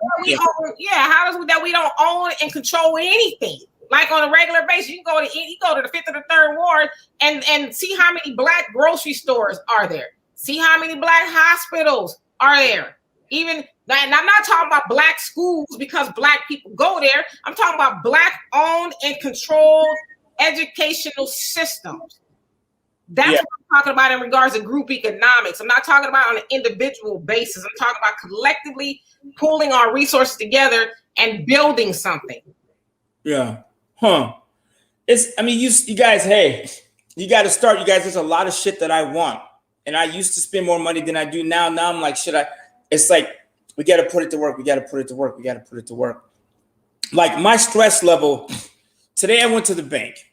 How does that we don't own and control anything? Like on a regular basis, you go to the 5th or the 3rd ward and see how many Black grocery stores are there. See how many Black hospitals are there. Even, and I'm not talking about Black schools because Black people go there. I'm talking about Black owned and controlled educational systems. That's what I'm talking about in regards to group economics. I'm not talking about on an individual basis. I'm talking about collectively pulling our resources together and building something. Yeah. Huh. I mean, you guys, hey, you got to start. You guys, there's a lot of shit that I want. And I used to spend more money than I do now. Now I'm like, it's like, we got to put it to work. We got to put it to work. We got to put it to work. Like my stress level, today I went to the bank.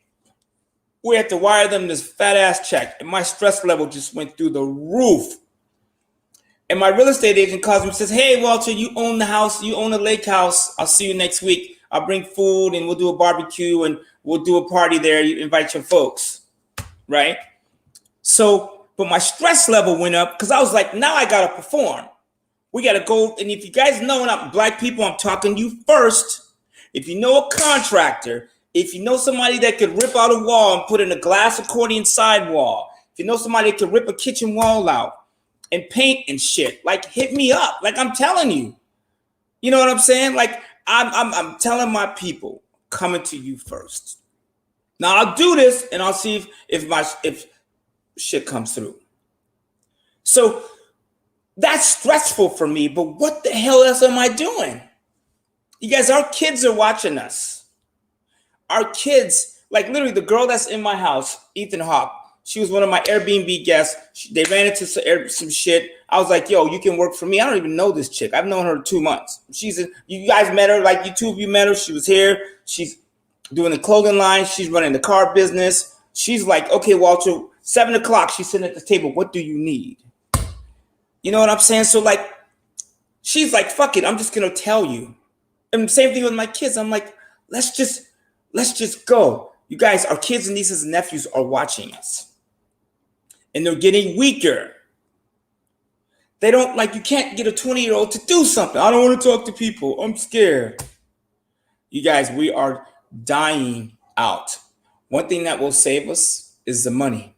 We had to wire them this fat ass check. And my stress level just went through the roof. And my real estate agent calls me and says, hey, Walter, you own the house. You own the lake house. I'll see you next week. I'll bring food and we'll do a barbecue and we'll do a party there. You invite your folks. Right? So, but my stress level went up because I was like, now I got to perform. We got to go. And if you guys know, when I'm Black people, I'm talking to you first. If you know a contractor, if you know somebody that could rip out a wall and put in a glass accordion sidewall, if you know somebody that could rip a kitchen wall out and paint and shit, like hit me up. Like I'm telling you, you know what I'm saying? Like I'm telling my people, coming to you first. Now I'll do this and I'll see if shit comes through. So that's stressful for me, but what the hell else am I doing? You guys, our kids are watching us. Our kids, like literally the girl that's in my house, Ethan Hawke, she was one of my Airbnb guests. They ran into some shit. I was like, yo, you can work for me. I don't even know this chick. I've known her 2 months. You guys met her, like you two of you met her. She was here. She's doing the clothing line. She's running the car business. She's like, okay, Walter, 7 o'clock. She's sitting at the table. What do you need? You know what I'm saying? So like, she's like, fuck it. I'm just going to tell you. And same thing with my kids. I'm like, let's just go. You guys, our kids and nieces and nephews are watching us. And they're getting weaker. They don't, like, you can't get a 20-year-old to do something. I don't want to talk to people. I'm scared. You guys, we are dying out. One thing that will save us is the money.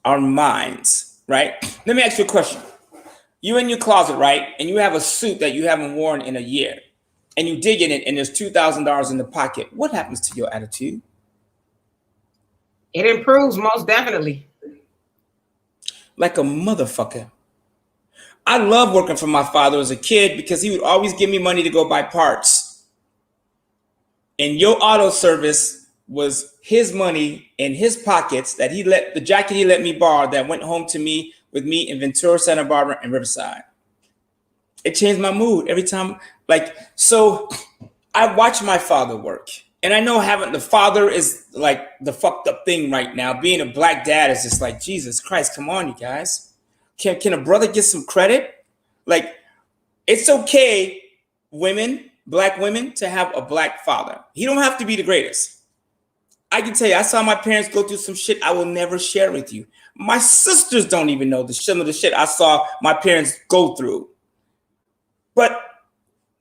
Our minds, right? Let me ask you a question. You're in your closet, right? And you have a suit that you haven't worn in a year. And you dig in it and there's $2,000 in the pocket. What happens to your attitude? It improves, most definitely. Like a motherfucker. I love working for my father as a kid because he would always give me money to go buy parts. And Yo Auto Service was his money in his pockets that the jacket he let me borrow that went home to me with me in Ventura, Santa Barbara, and Riverside. It changed my mood every time. Like, so I watch my father work. And I know having the father is like the fucked up thing right now. Being a Black dad is just like, Jesus Christ, come on, you guys. Can a brother get some credit? Like, it's okay, women, Black women, to have a Black father. He don't have to be the greatest. I can tell you, I saw my parents go through some shit I will never share with you. My sisters don't even know some of the shit I saw my parents go through. But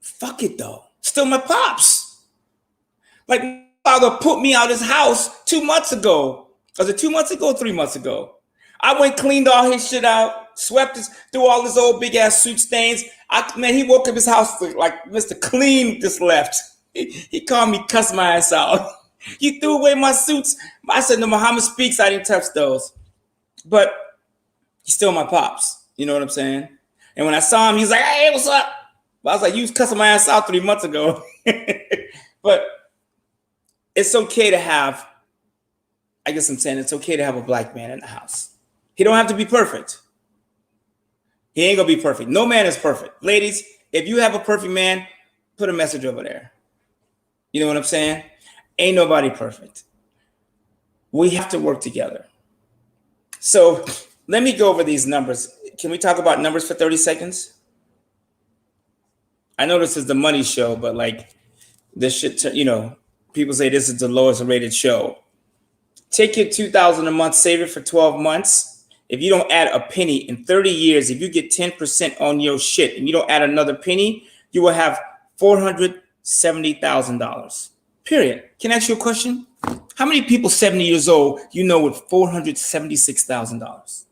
fuck it though. Still my pops. Like my father put me out of his house 2 months ago Was it 2 months ago or 3 months ago? I went, cleaned all his shit out, swept his, threw all his old big ass suit stains. Man, he woke up his house like Mr. Clean just left. He called me, cussed my ass out. You threw away my suits. I said, no, Muhammad speaks. I didn't touch those. But he's still my pops. You know what I'm saying? And when I saw him, he's like, hey, what's up? But I was like, you was cussing my ass out 3 months ago. But it's okay to have, I guess I'm saying it's okay to have a black man in the house. He don't have to be perfect. He ain't gonna be perfect. No man is perfect. Ladies, if you have a perfect man, put a message over there. You know what I'm saying? Ain't nobody perfect. We have to work together. So let me go over these numbers. Can we talk about numbers for 30 seconds? I know this is the money show, but like this shit, you know, people say this is the lowest rated show. Take your $2,000 a month, save it for 12 months. If you don't add a penny in 30 years, if you get 10% on your shit and you don't add another penny, you will have $470,000. Period. Can I ask you a question? How many people 70 years old you know with $476,000?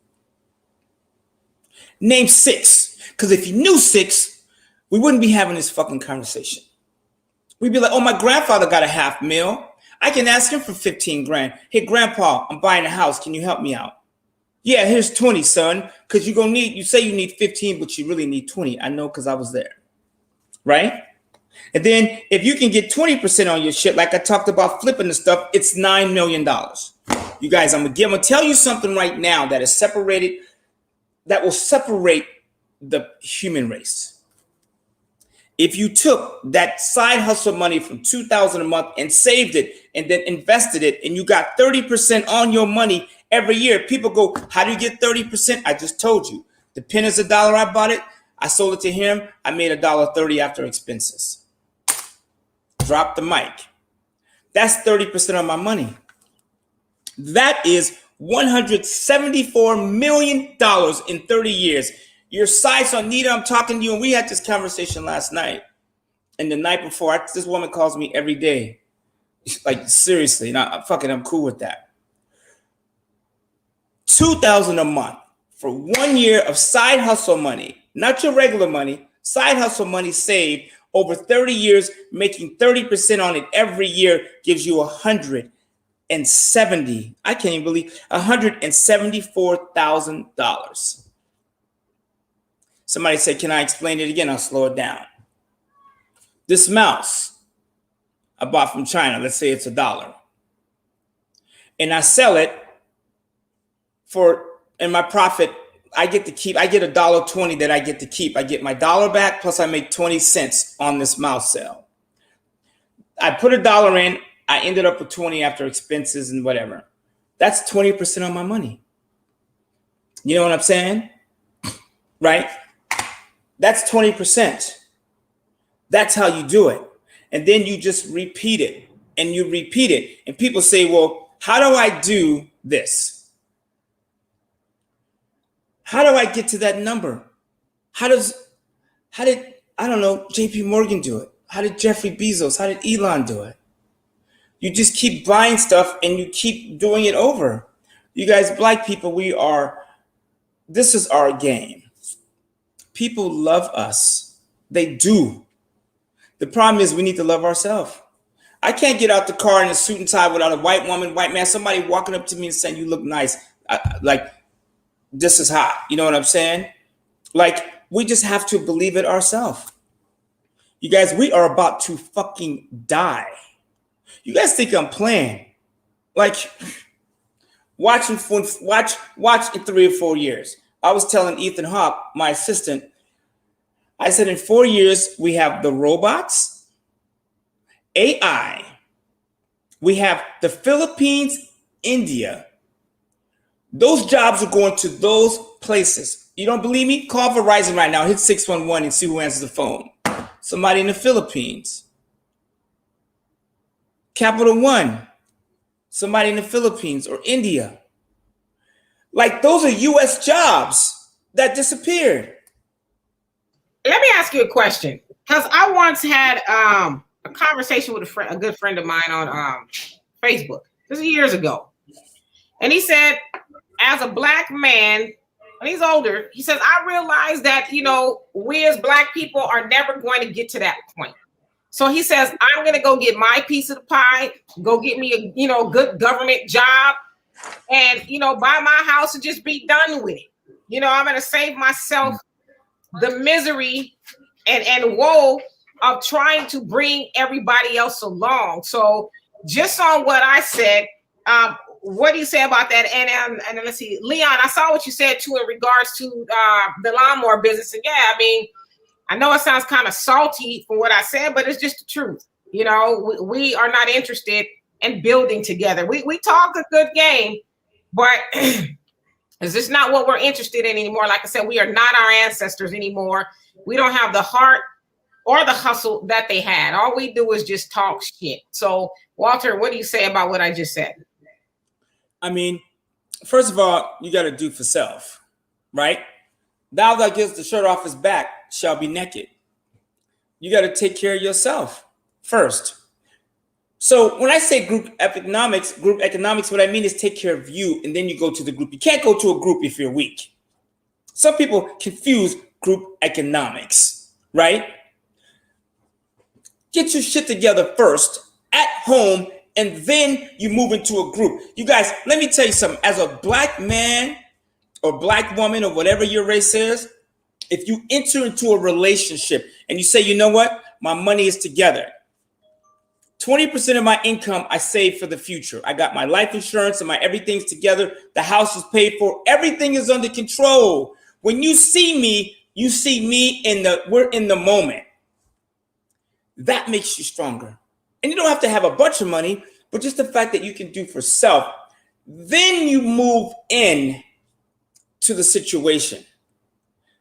Name 6. Because if you knew 6, we wouldn't be having this fucking conversation. We'd be like, oh, my grandfather got a $500,000. I can ask him for 15 grand. Hey, grandpa, I'm buying a house. Can you help me out? Yeah, here's 20, son. Because you're going to need, you say you need 15, but you really need 20. I know because I was there. Right? And then if you can get 20% on your shit, like I talked about flipping the stuff, it's $9 million. You guys, I'm going to tell you something right now that is separated, that will separate the human race. If you took that side hustle money from $2,000 a month and saved it and then invested it and you got 30% on your money every year, people go, how do you get 30%? I just told you. The pen is $1. I bought it. I sold it to him. I made $1.30 after expenses. Drop the mic. That's 30% of my money. That is $174 million in 30 years. Your sights on Nita, I'm talking to you, and we had this conversation last night. And the night before, this woman calls me every day. Like, seriously, I'm cool with that. $2,000 a month for 1 year of side hustle money, not your regular money, side hustle money saved over 30 years, making 30% on it every year gives you $174,000. Somebody said, can I explain it again? I'll slow it down. This mouse I bought from China, let's say it's $1. And I sell it and my profit, I get to keep, I get $1.20 that I get to keep. I get my $1 back, plus I make 20 cents on this mouse sale. I put $1 in, I ended up with 20 after expenses and whatever. That's 20% of my money. You know what I'm saying? Right? That's 20%. That's how you do it. And then you just repeat it and you repeat it. And people say, well, how do I do this? How do I get to that number? How did, I don't know, JP Morgan do it? How did Jeffrey Bezos, how did Elon do it? You just keep buying stuff and you keep doing it over. You guys, black people, this is our game. People love us. They do. The problem is we need to love ourselves. I can't get out the car in a suit and tie without a white woman, white man, somebody walking up to me and saying, you look nice. Like, this is hot. You know what I'm saying? Like, we just have to believe it ourselves. You guys, we are about to fucking die. You guys think I'm playing? Like, watch in 3 or 4 years. I was telling Ethan Hawke, my assistant, I said in 4 years, we have the robots, AI, we have the Philippines, India. Those jobs are going to those places. You don't believe me? Call Verizon right now. Hit 611 and see who answers the phone. Somebody in the Philippines. Capital One. Somebody in the Philippines or India. Like, those are U.S. jobs that disappeared. Let me ask you a question, because I once had a conversation with a good friend of mine on Facebook. This is years ago. And he said, as a black man, when he's older, he says, I realize that, we as black people are never going to get to that point. So he says, I'm going to go get my piece of the pie, go get me a, good government job and, buy my house and just be done with it. I'm going to save myself the misery and woe of trying to bring everybody else along. So just on what I said, what do you say about that? And let's see, Leon, I saw what you said too in regards to the lawnmower business. And yeah, I know it sounds kind of salty for what I said, but it's just the truth. We are not interested in building together. We talk a good game, but is this not what we're interested in anymore? Like I said, we are not our ancestors anymore. We don't have the heart or the hustle that they had. All we do is just talk shit. So, Walter, what do you say about what I just said? First of all, you got to do for self, right? Thou that gets the shirt off his back shall be naked. You got to take care of yourself first. So when I say group economics, what I mean is take care of you, and then you go to the group. You can't go to a group if you're weak. Some people confuse group economics, right? Get your shit together first at home, and then you move into a group. You guys, let me tell you something. As a black man or black woman or whatever your race is, if you enter into a relationship and you say, you know what, my money is together. 20% of my income I save for the future. I got my life insurance and my everything's together. The house is paid for. Everything is under control. When you see me we're in the moment. That makes you stronger. And you don't have to have a bunch of money, but just the fact that you can do for self. Then you move in to the situation.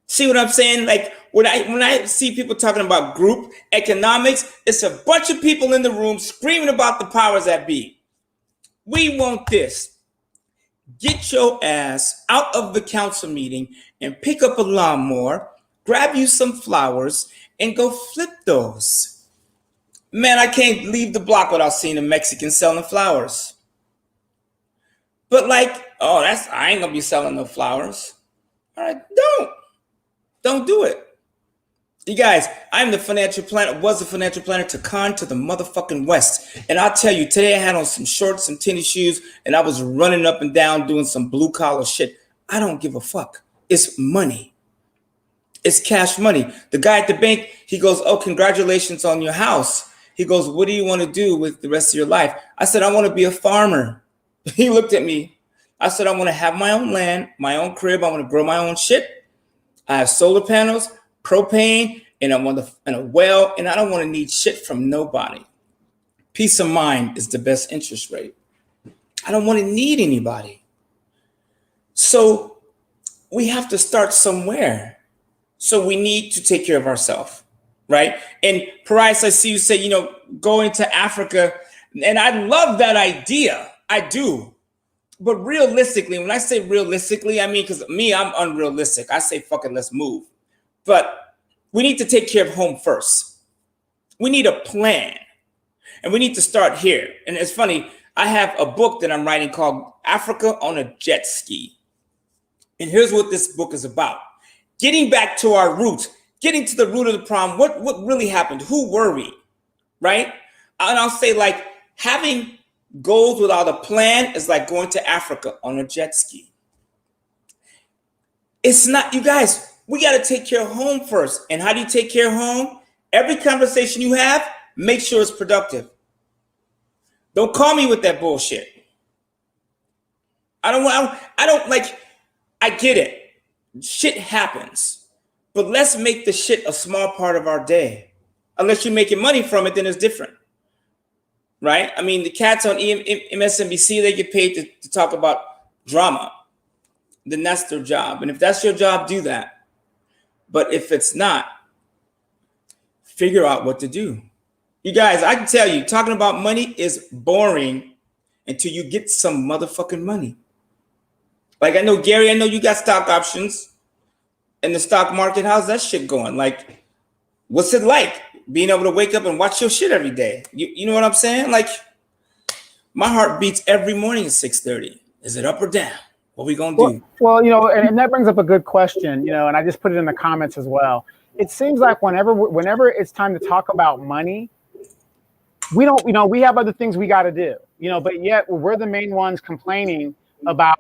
See what I'm saying? Like when I see people talking about group economics, it's a bunch of people in the room screaming about the powers that be. We want this. Get your ass out of the council meeting and pick up a lawnmower, grab you some flowers, and go flip those. Man, I can't leave the block without seeing a Mexican selling flowers. But I ain't gonna be selling no flowers. All right, don't do it. You guys, I'm the financial planner, was the financial planner to Con to the motherfucking West. And I'll tell you, today I had on some shorts and tennis shoes and I was running up and down doing some blue collar shit. I don't give a fuck. It's money. It's cash money. The guy at the bank, he goes, oh, congratulations on your house. He goes, what do you want to do with the rest of your life? I said, I want to be a farmer. He looked at me. I said, I want to have my own land, my own crib. I want to grow my own shit. I have solar panels, propane, and a well, and I don't want to need shit from nobody. Peace of mind is the best interest rate. I don't want to need anybody. So we have to start somewhere. So we need to take care of ourselves, right? And Paris, I see you say, going to Africa, and I love that idea. I do. But realistically, when I say realistically, I mean, because I'm unrealistic. I say, fuck it, let's move. But we need to take care of home first. We need a plan. And we need to start here. And it's funny, I have a book that I'm writing called Africa on a Jet Ski. And here's what this book is about. Getting back to our roots, getting to the root of the problem. What really happened? Who were we? Right? And I'll say having goals without a plan is like going to Africa on a jet ski. It's not, you guys, we got to take care of home first. And how do you take care of home? Every conversation you have, make sure it's productive. Don't call me with that bullshit. I get it. Shit happens. But let's make the shit a small part of our day. Unless you're making money from it, then it's different. Right? I mean, the cats on MSNBC, they get paid to talk about drama. Then that's their job. And if that's your job, do that. But if it's not, figure out what to do. You guys, I can tell you, talking about money is boring until you get some motherfucking money. Like I know, Gary, I know you got stock options in the stock market. How's that shit going? Like, what's it like? Being able to wake up and watch your shit every day. You know what I'm saying? Like, my heart beats every morning at 6:30. Is it up or down? What we gonna do? Well, and that brings up a good question, and I just put it in the comments as well. It seems like whenever it's time to talk about money, we don't, we have other things we got to do, but yet we're the main ones complaining about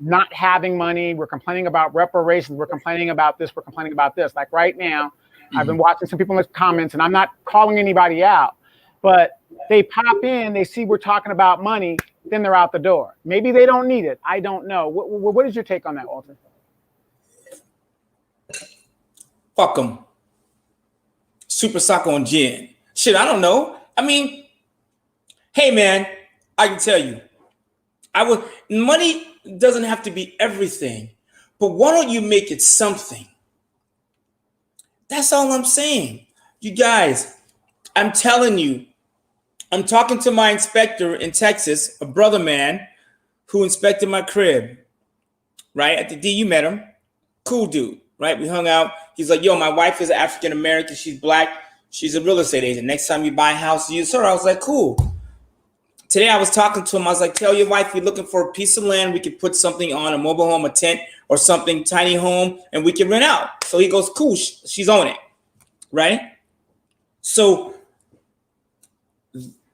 not having money. We're complaining about reparations. We're complaining about this. We're complaining about this. Like right now, I've been watching some people in the comments, and I'm not calling anybody out, but they pop in, they see we're talking about money, then they're out the door. Maybe they don't need it. I don't know. What is your take on that, Walter? Fuck them. Super soccer on gin. Shit, I don't know. I mean, hey man, I can tell you, money doesn't have to be everything, but why don't you make it something? That's all I'm saying. You guys, I'm telling you, I'm talking to my inspector in Texas, a brother man who inspected my crib, right? At the D, you met him. Cool dude, right? We hung out. He's like, yo, my wife is African American. She's black. She's a real estate agent. Next time you buy a house, use her. I was like, cool. Today I was talking to him. I was like, tell your wife we're looking for a piece of land. We could put something on, a mobile home, a tent, or something, tiny home, and we can rent out. So he goes, cool, she's on it, right? So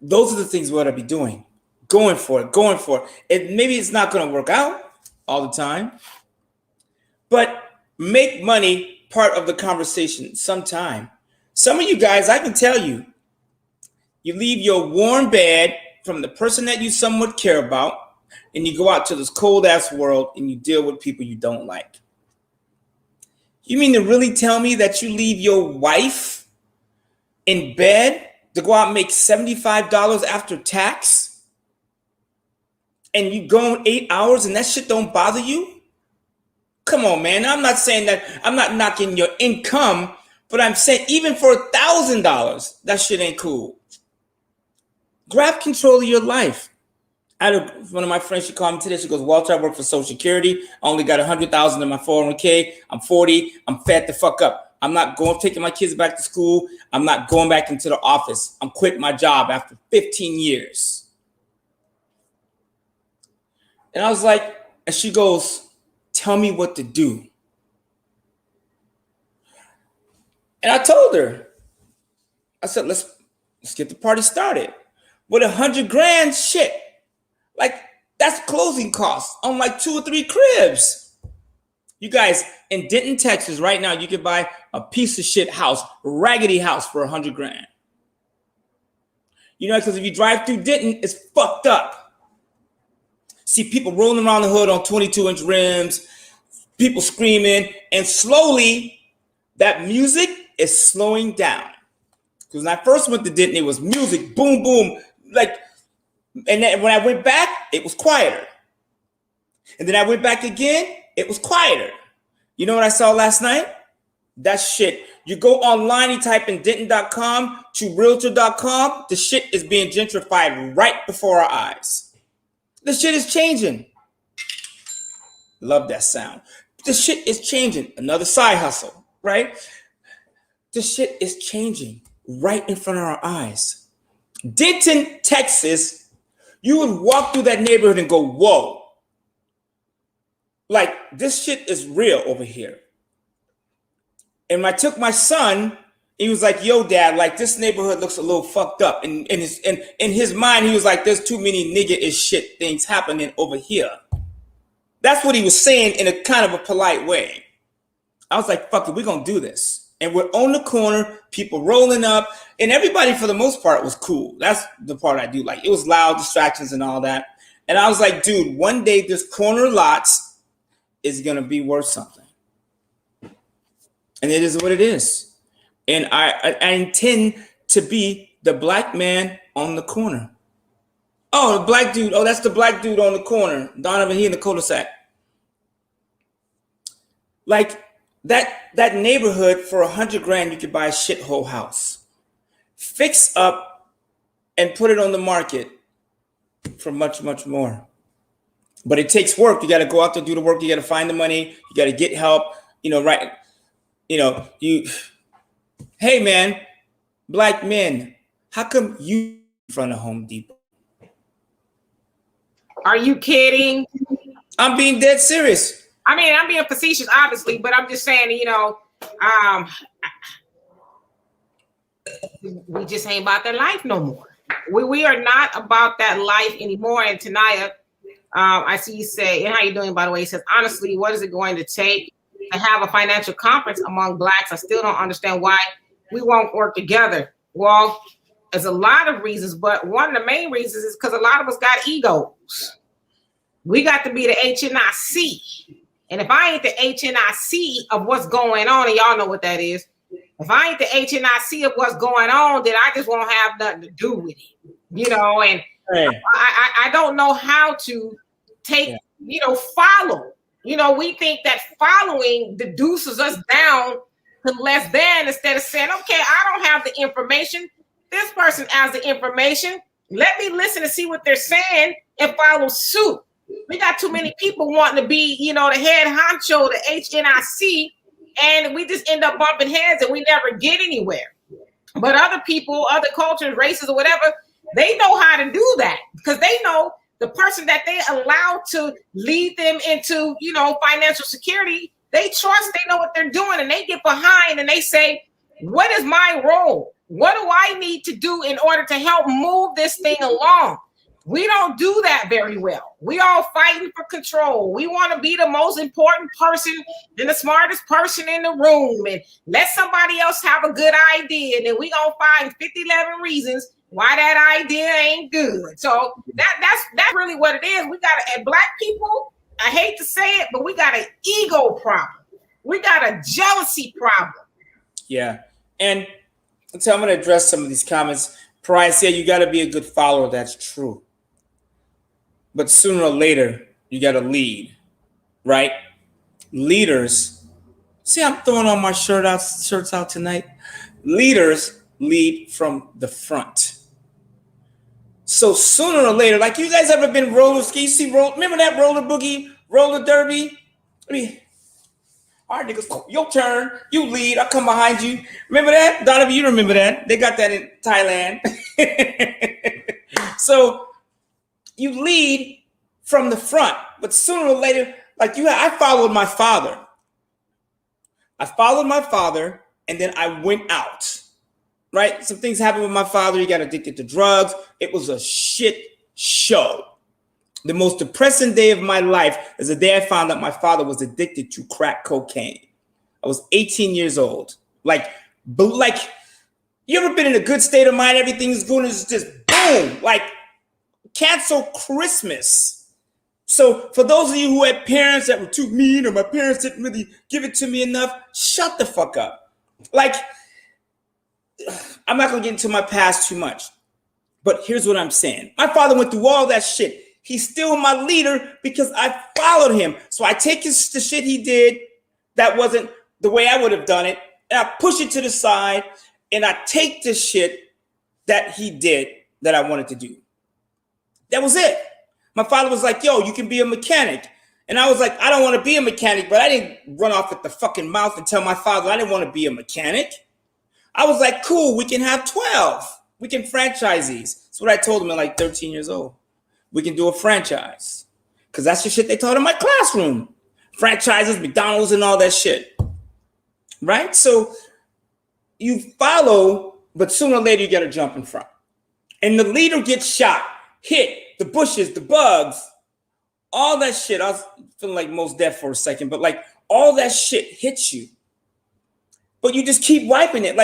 those are the things we ought to be doing. Going for it. Maybe it's not going to work out all the time, but make money part of the conversation sometime. Some of you guys, I can tell you, you leave your warm bed from the person that you somewhat care about, and you go out to this cold ass world and you deal with people you don't like. You mean to really tell me that you leave your wife in bed to go out and make $75 after tax, and you go in 8 hours and that shit don't bother you? Come on, man. I'm not saying that, I'm not knocking your income, but I'm saying even for $1,000, that shit ain't cool. Grab control of your life. I had one of my friends, she called me today. She goes, Walter, I work for Social Security. I only got $100,000 in my 401k. I'm 40. I'm fat the fuck up. I'm not taking my kids back to school. I'm not going back into the office. I'm quitting my job after 15 years. And I was like, and she goes, tell me what to do. And I told her, I said, let's get the party started. With $100,000, shit. Like, that's closing costs on like 2 or 3 cribs. You guys, in Denton, Texas, right now, you can buy a piece of shit house, raggedy house for $100,000. Because if you drive through Denton, it's fucked up. See people rolling around the hood on 22-inch rims, people screaming, and slowly that music is slowing down. Because when I first went to Denton, it was music, boom, boom, and then when I went back, it was quieter. And then I went back again, it was quieter. You know what I saw last night? That shit. You go online, you type in Denton.com to Realtor.com, the shit is being gentrified right before our eyes. The shit is changing. Love that sound. The shit is changing. Another side hustle, right? The shit is changing right in front of our eyes. Denton, Texas, you would walk through that neighborhood and go, whoa. Like, this shit is real over here. And when I took my son, he was like, yo, dad, like, this neighborhood looks a little fucked up. And in his mind, he was like, there's too many nigga-ish shit things happening over here. That's what he was saying in a kind of a polite way. I was like, fuck it, we're going to do this. And we're on the corner, people rolling up, and everybody for the most part was cool. That's the part I do like. It was loud, distractions and all that. And I was like, dude, one day this corner lots is going to be worth something. And it is what it is. And I intend to be the black man on the corner. Oh, the black dude. Oh, that's the black dude on the corner. Donovan, he in the cul-de-sac. Like, that neighborhood for $100,000, you could buy a shithole house, fix up, and put it on the market for much, much more. But it takes work. You got to go out there, do the work. You got to find the money. You got to get help. Right? Hey man, black men, how come you in front of Home Depot? Are you kidding? I'm being dead serious. I mean, I'm being facetious, obviously, but I'm just saying, we just ain't about that life no more. We are not about that life anymore. And Tanaya, I see you say, and how you doing, by the way? He says, honestly, what is it going to take to have a financial conference among Blacks? I still don't understand why we won't work together. Well, there's a lot of reasons, but one of the main reasons is because a lot of us got egos. We got to be the HNIC. And if I ain't the HNIC of what's going on, and y'all know what that is, if I ain't the HNIC of what's going on, then I just won't have nothing to do with it, and I don't know how to take, follow. We think that following deduces us down to less than, instead of saying, okay, I don't have the information. This person has the information. Let me listen and see what they're saying and follow suit. We got too many people wanting to be, the head honcho, the HNIC, and we just end up bumping heads and we never get anywhere. But other people, other cultures, races, or whatever, they know how to do that because they know the person that they allow to lead them into, financial security. They trust, they know what they're doing, and they get behind and they say, what is my role? What do I need to do in order to help move this thing along? We don't do that very well. We all fighting for control. We want to be the most important person and the smartest person in the room and let somebody else have a good idea. And then we gonna find 11 reasons why that idea ain't good. So that's really what it is. We got and Black people, I hate to say it, but we got an ego problem. We got a jealousy problem. Yeah. And so I'm going to address some of these comments. Pariah said you got to be a good follower. That's true. But sooner or later, you got to lead, right? Leaders. See, I'm throwing all my shirts out tonight. Leaders lead from the front. So sooner or later, like you guys ever been roller ski? Remember that roller boogie, roller derby? All right, niggas, your turn. You lead. I come behind you. Remember that? Donovan, you remember that. They got that in Thailand. So you lead from the front. But sooner or later, I followed my father. And then I went out. Right? Some things happened with my father. He got addicted to drugs. It was a shit show. The most depressing day of my life is the day I found out my father was addicted to crack cocaine. I was 18 years old. Like, you ever been in a good state of mind? Everything's good. It's just boom, like cancel Christmas. So for those of you who had parents that were too mean or my parents didn't really give it to me enough, shut the fuck up. Like, I'm not going to get into my past too much, but here's what I'm saying. My father went through all that shit. He's still my leader because I followed him. So I take the shit he did that wasn't the way I would have done it, and I push it to the side, and I take the shit that he did that I wanted to do. That was it. My father was like, yo, you can be a mechanic. And I was like, I don't want to be a mechanic, but I didn't run off at the fucking mouth and tell my father I didn't want to be a mechanic. I was like, cool, we can have 12. We can franchise these. That's what I told him at 13 years old. We can do a franchise. Because that's the shit they taught in my classroom. Franchises, McDonald's, and all that shit. Right? So you follow, but sooner or later you got to jump in front. And the leader gets shot, hit, the bushes, the bugs, all that shit. I was feeling like Mos Def for a second, but all that shit hits you. But you just keep wiping it.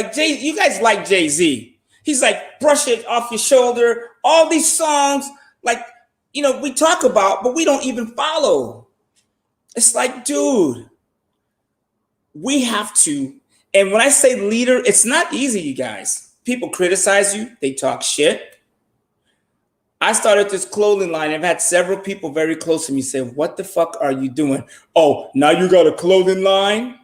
You guys like Jay-Z. He's like, brush it off your shoulder. All these songs, we talk about, but we don't even follow. It's like, dude, we have to. And when I say leader, it's not easy, you guys. People criticize you. They talk shit. I started this clothing line. I've had several people very close to me say, what the fuck are you doing? Oh, now you got a clothing line?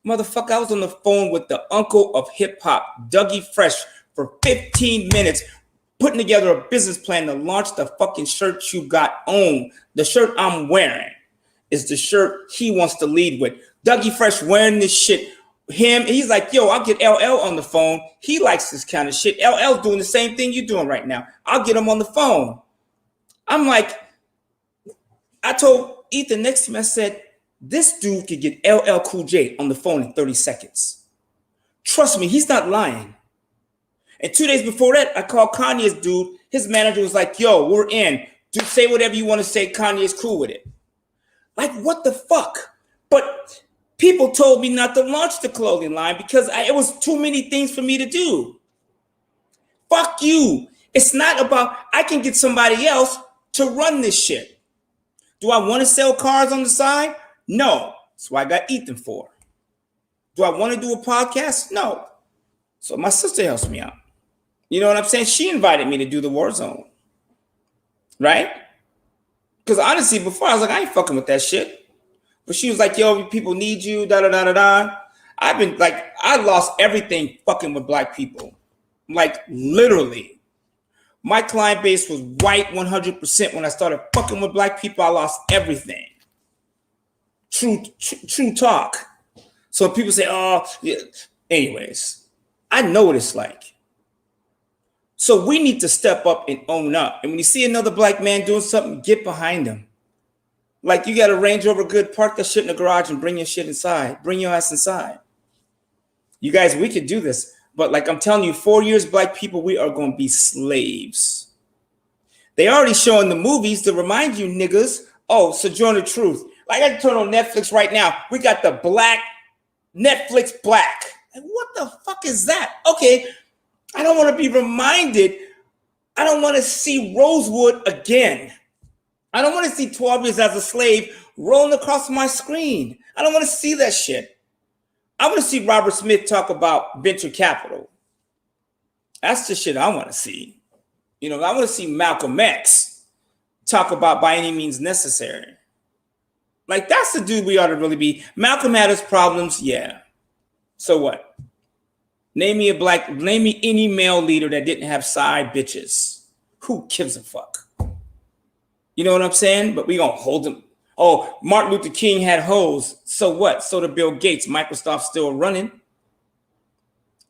Motherfucker, I was on the phone with the uncle of hip hop, Dougie Fresh, for 15 minutes, putting together a business plan to launch the fucking shirt you got on. The shirt I'm wearing is the shirt he wants to lead with. Dougie Fresh wearing this shit. He's like, yo, I'll get LL on the phone. He likes this kind of shit. LL's doing the same thing you're doing right now. I'll get him on the phone. I'm like, I told Ethan next to me, I said, this dude could get LL Cool J on the phone in 30 seconds. Trust me, he's not lying. And 2 days before that, I called Kanye's dude. His manager was like, yo, we're in. Dude, say whatever you want to say. Kanye's cool with it. Like, what the fuck? But people told me not to launch the clothing line because it was too many things for me to do. Fuck you. It's not about, I can get somebody else to run this shit. Do I want to sell cars on the side? No. That's what I got Ethan for. Do I want to do a podcast? No. So my sister helps me out. You know what I'm saying? She invited me to do the War Zone. Right? Because honestly, before I was like, I ain't fucking with that shit. But she was like, yo, people need you, da da da da da. I've been like, I lost everything fucking with black people. Like literally. My client base was white 100%. When I started fucking with black people, I lost everything. True talk. So people say, oh, yeah. Anyways, I know what it's like. So we need to step up and own up. And when you see another black man doing something, get behind him. Like you got a Range Rover good, park that shit in the garage and bring your shit inside. Bring your ass inside. You guys, we could do this. But like I'm telling you, 4 years, black people, we are going to be slaves. They already showing the movies to remind you niggas, oh, Sojourner Truth. Like I can turn on Netflix right now. We got the black, Netflix black. Like, what the fuck is that? Okay, I don't want to be reminded. I don't want to see Rosewood again. I don't want to see 12 Years as a Slave rolling across my screen. I don't want to see that shit. I want to see Robert Smith talk about venture capital. That's the shit I want to see. You know, I want to see Malcolm X talk about by any means necessary. Like, that's the dude we ought to really be. Malcolm had his problems, yeah. So what? Name me any male leader that didn't have side bitches. Who gives a fuck? You know what I'm saying? But we gonna hold them. Oh, Martin Luther King had hoes. So what? So did Bill Gates. Microsoft's still running.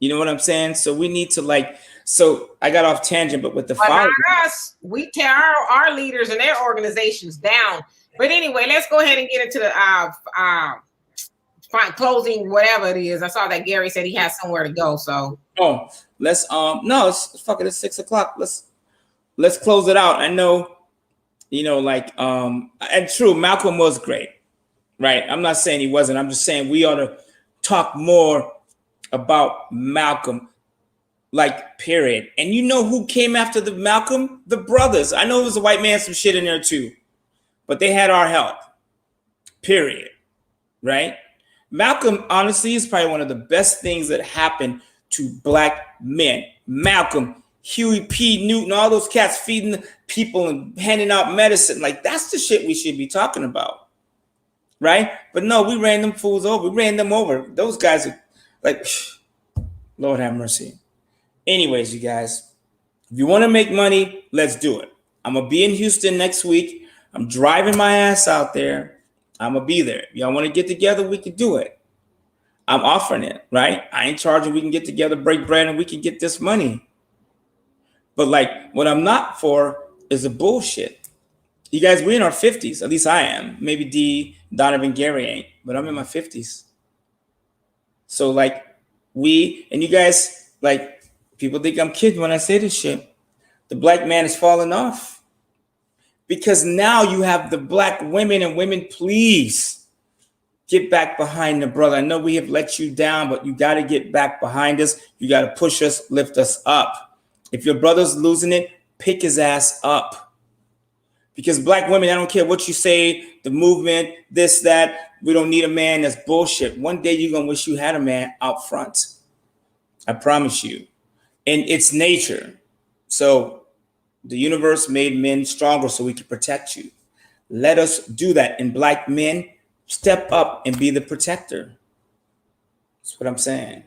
You know what I'm saying? So we need to so I got off tangent, but with the fire. Us, we tear our leaders and their organizations down. But anyway, let's go ahead and get into the closing, whatever it is. I saw that Gary said he has somewhere to go. So let's it's fucking at 6 o'clock. Let's close it out. I know. You know, and true, Malcolm was great, right? I'm not saying he wasn't. I'm just saying we ought to talk more about Malcolm, period. And you know who came after the Malcolm? The brothers. I know it was a white man, some shit in there too, but they had our help, period, right? Malcolm, honestly, is probably one of the best things that happened to black men. Malcolm, Huey P. Newton, all those cats feeding people and handing out medicine. Like, that's the shit we should be talking about. Right? But no, we ran them fools over. We ran them over. Those guys are like, Lord have mercy. Anyways, you guys, if you want to make money, let's do it. I'm going to be in Houston next week. I'm driving my ass out there. I'm going to be there. If y'all want to get together, we can do it. I'm offering it, right? I ain't charging. We can get together, break bread, and we can get this money. But what I'm not for is the bullshit. You guys, we're in our 50s. At least I am. Maybe D, Donovan, Gary ain't. But I'm in my 50s. So we, and you guys, people think I'm kidding when I say this shit. The black man is falling off. Because now you have the black women and women, please get back behind the brother. I know we have let you down, but you got to get back behind us. You got to push us, lift us up. If your brother's losing it, pick his ass up. Because black women, I don't care what you say, the movement, this, that, we don't need a man. That's bullshit. One day you're going to wish you had a man out front. I promise you. And it's nature. So the universe made men stronger so we can protect you. Let us do that. And black men, step up and be the protector. That's what I'm saying.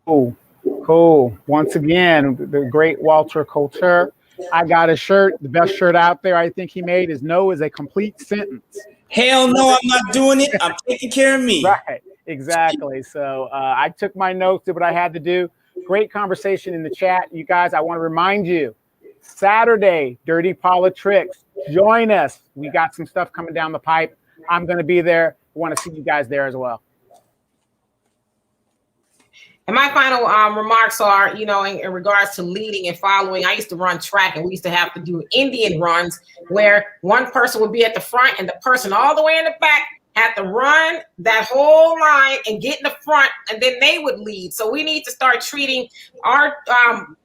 Cool. Once again, the great Walter Couture. I got a shirt. The best shirt out there I think he made is "No" is a complete sentence. Hell no, I'm not doing it. I'm taking care of me. Right. Exactly. So I took my notes, did what I had to do. Great conversation in the chat. You guys, I want to remind you, Saturday, Dirty Politics. Join us. We got some stuff coming down the pipe. I'm going to be there. I want to see you guys there as well. And my final remarks are, you know, in regards to leading and following, I used to run track and we used to have to do Indian runs where one person would be at the front and the person all the way in the back had to run that whole line and get in the front, and then they would lead. So we need to start treating our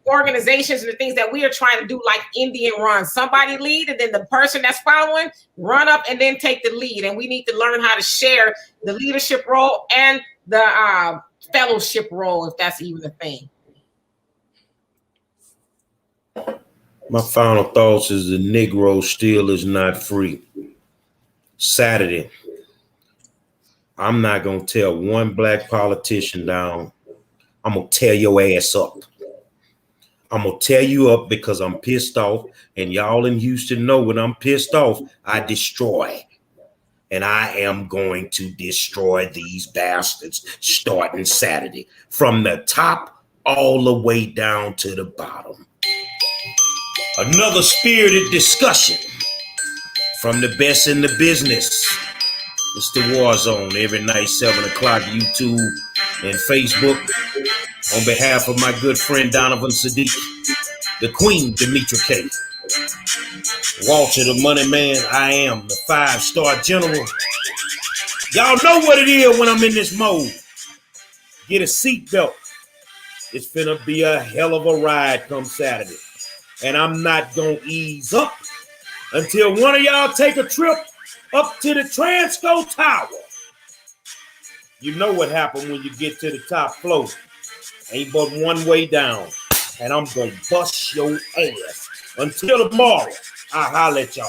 organizations and the things that we are trying to do like Indian runs. Somebody lead, and then the person that's following run up and then take the lead. And we need to learn how to share the leadership role and the fellowship role, if that's even a thing. My final thoughts is the Negro still is not free. Saturday, I'm not going to tell one black politician down. I'm going to tear your ass up. I'm going to tear you up because I'm pissed off. And y'all in Houston know when I'm pissed off, I destroy. And I am going to destroy these bastards starting Saturday from the top all the way down to the bottom. Another spirited discussion from the best in the business. It's the War Zone every night, 7 o'clock, YouTube and Facebook. On behalf of my good friend Donovan Sadiq, the Queen Demetra K, Walter the Money Man, I am the 5-star general. Y'all know what it is when I'm in this mode. Get a seatbelt. It's finna be a hell of a ride come Saturday. And I'm not gonna ease up until one of y'all take a trip up to the Transco Tower. You know what happened when you get to the top floor. Ain't but one way down. And I'm gonna bust your ass. Until tomorrow, I'll holler at y'all.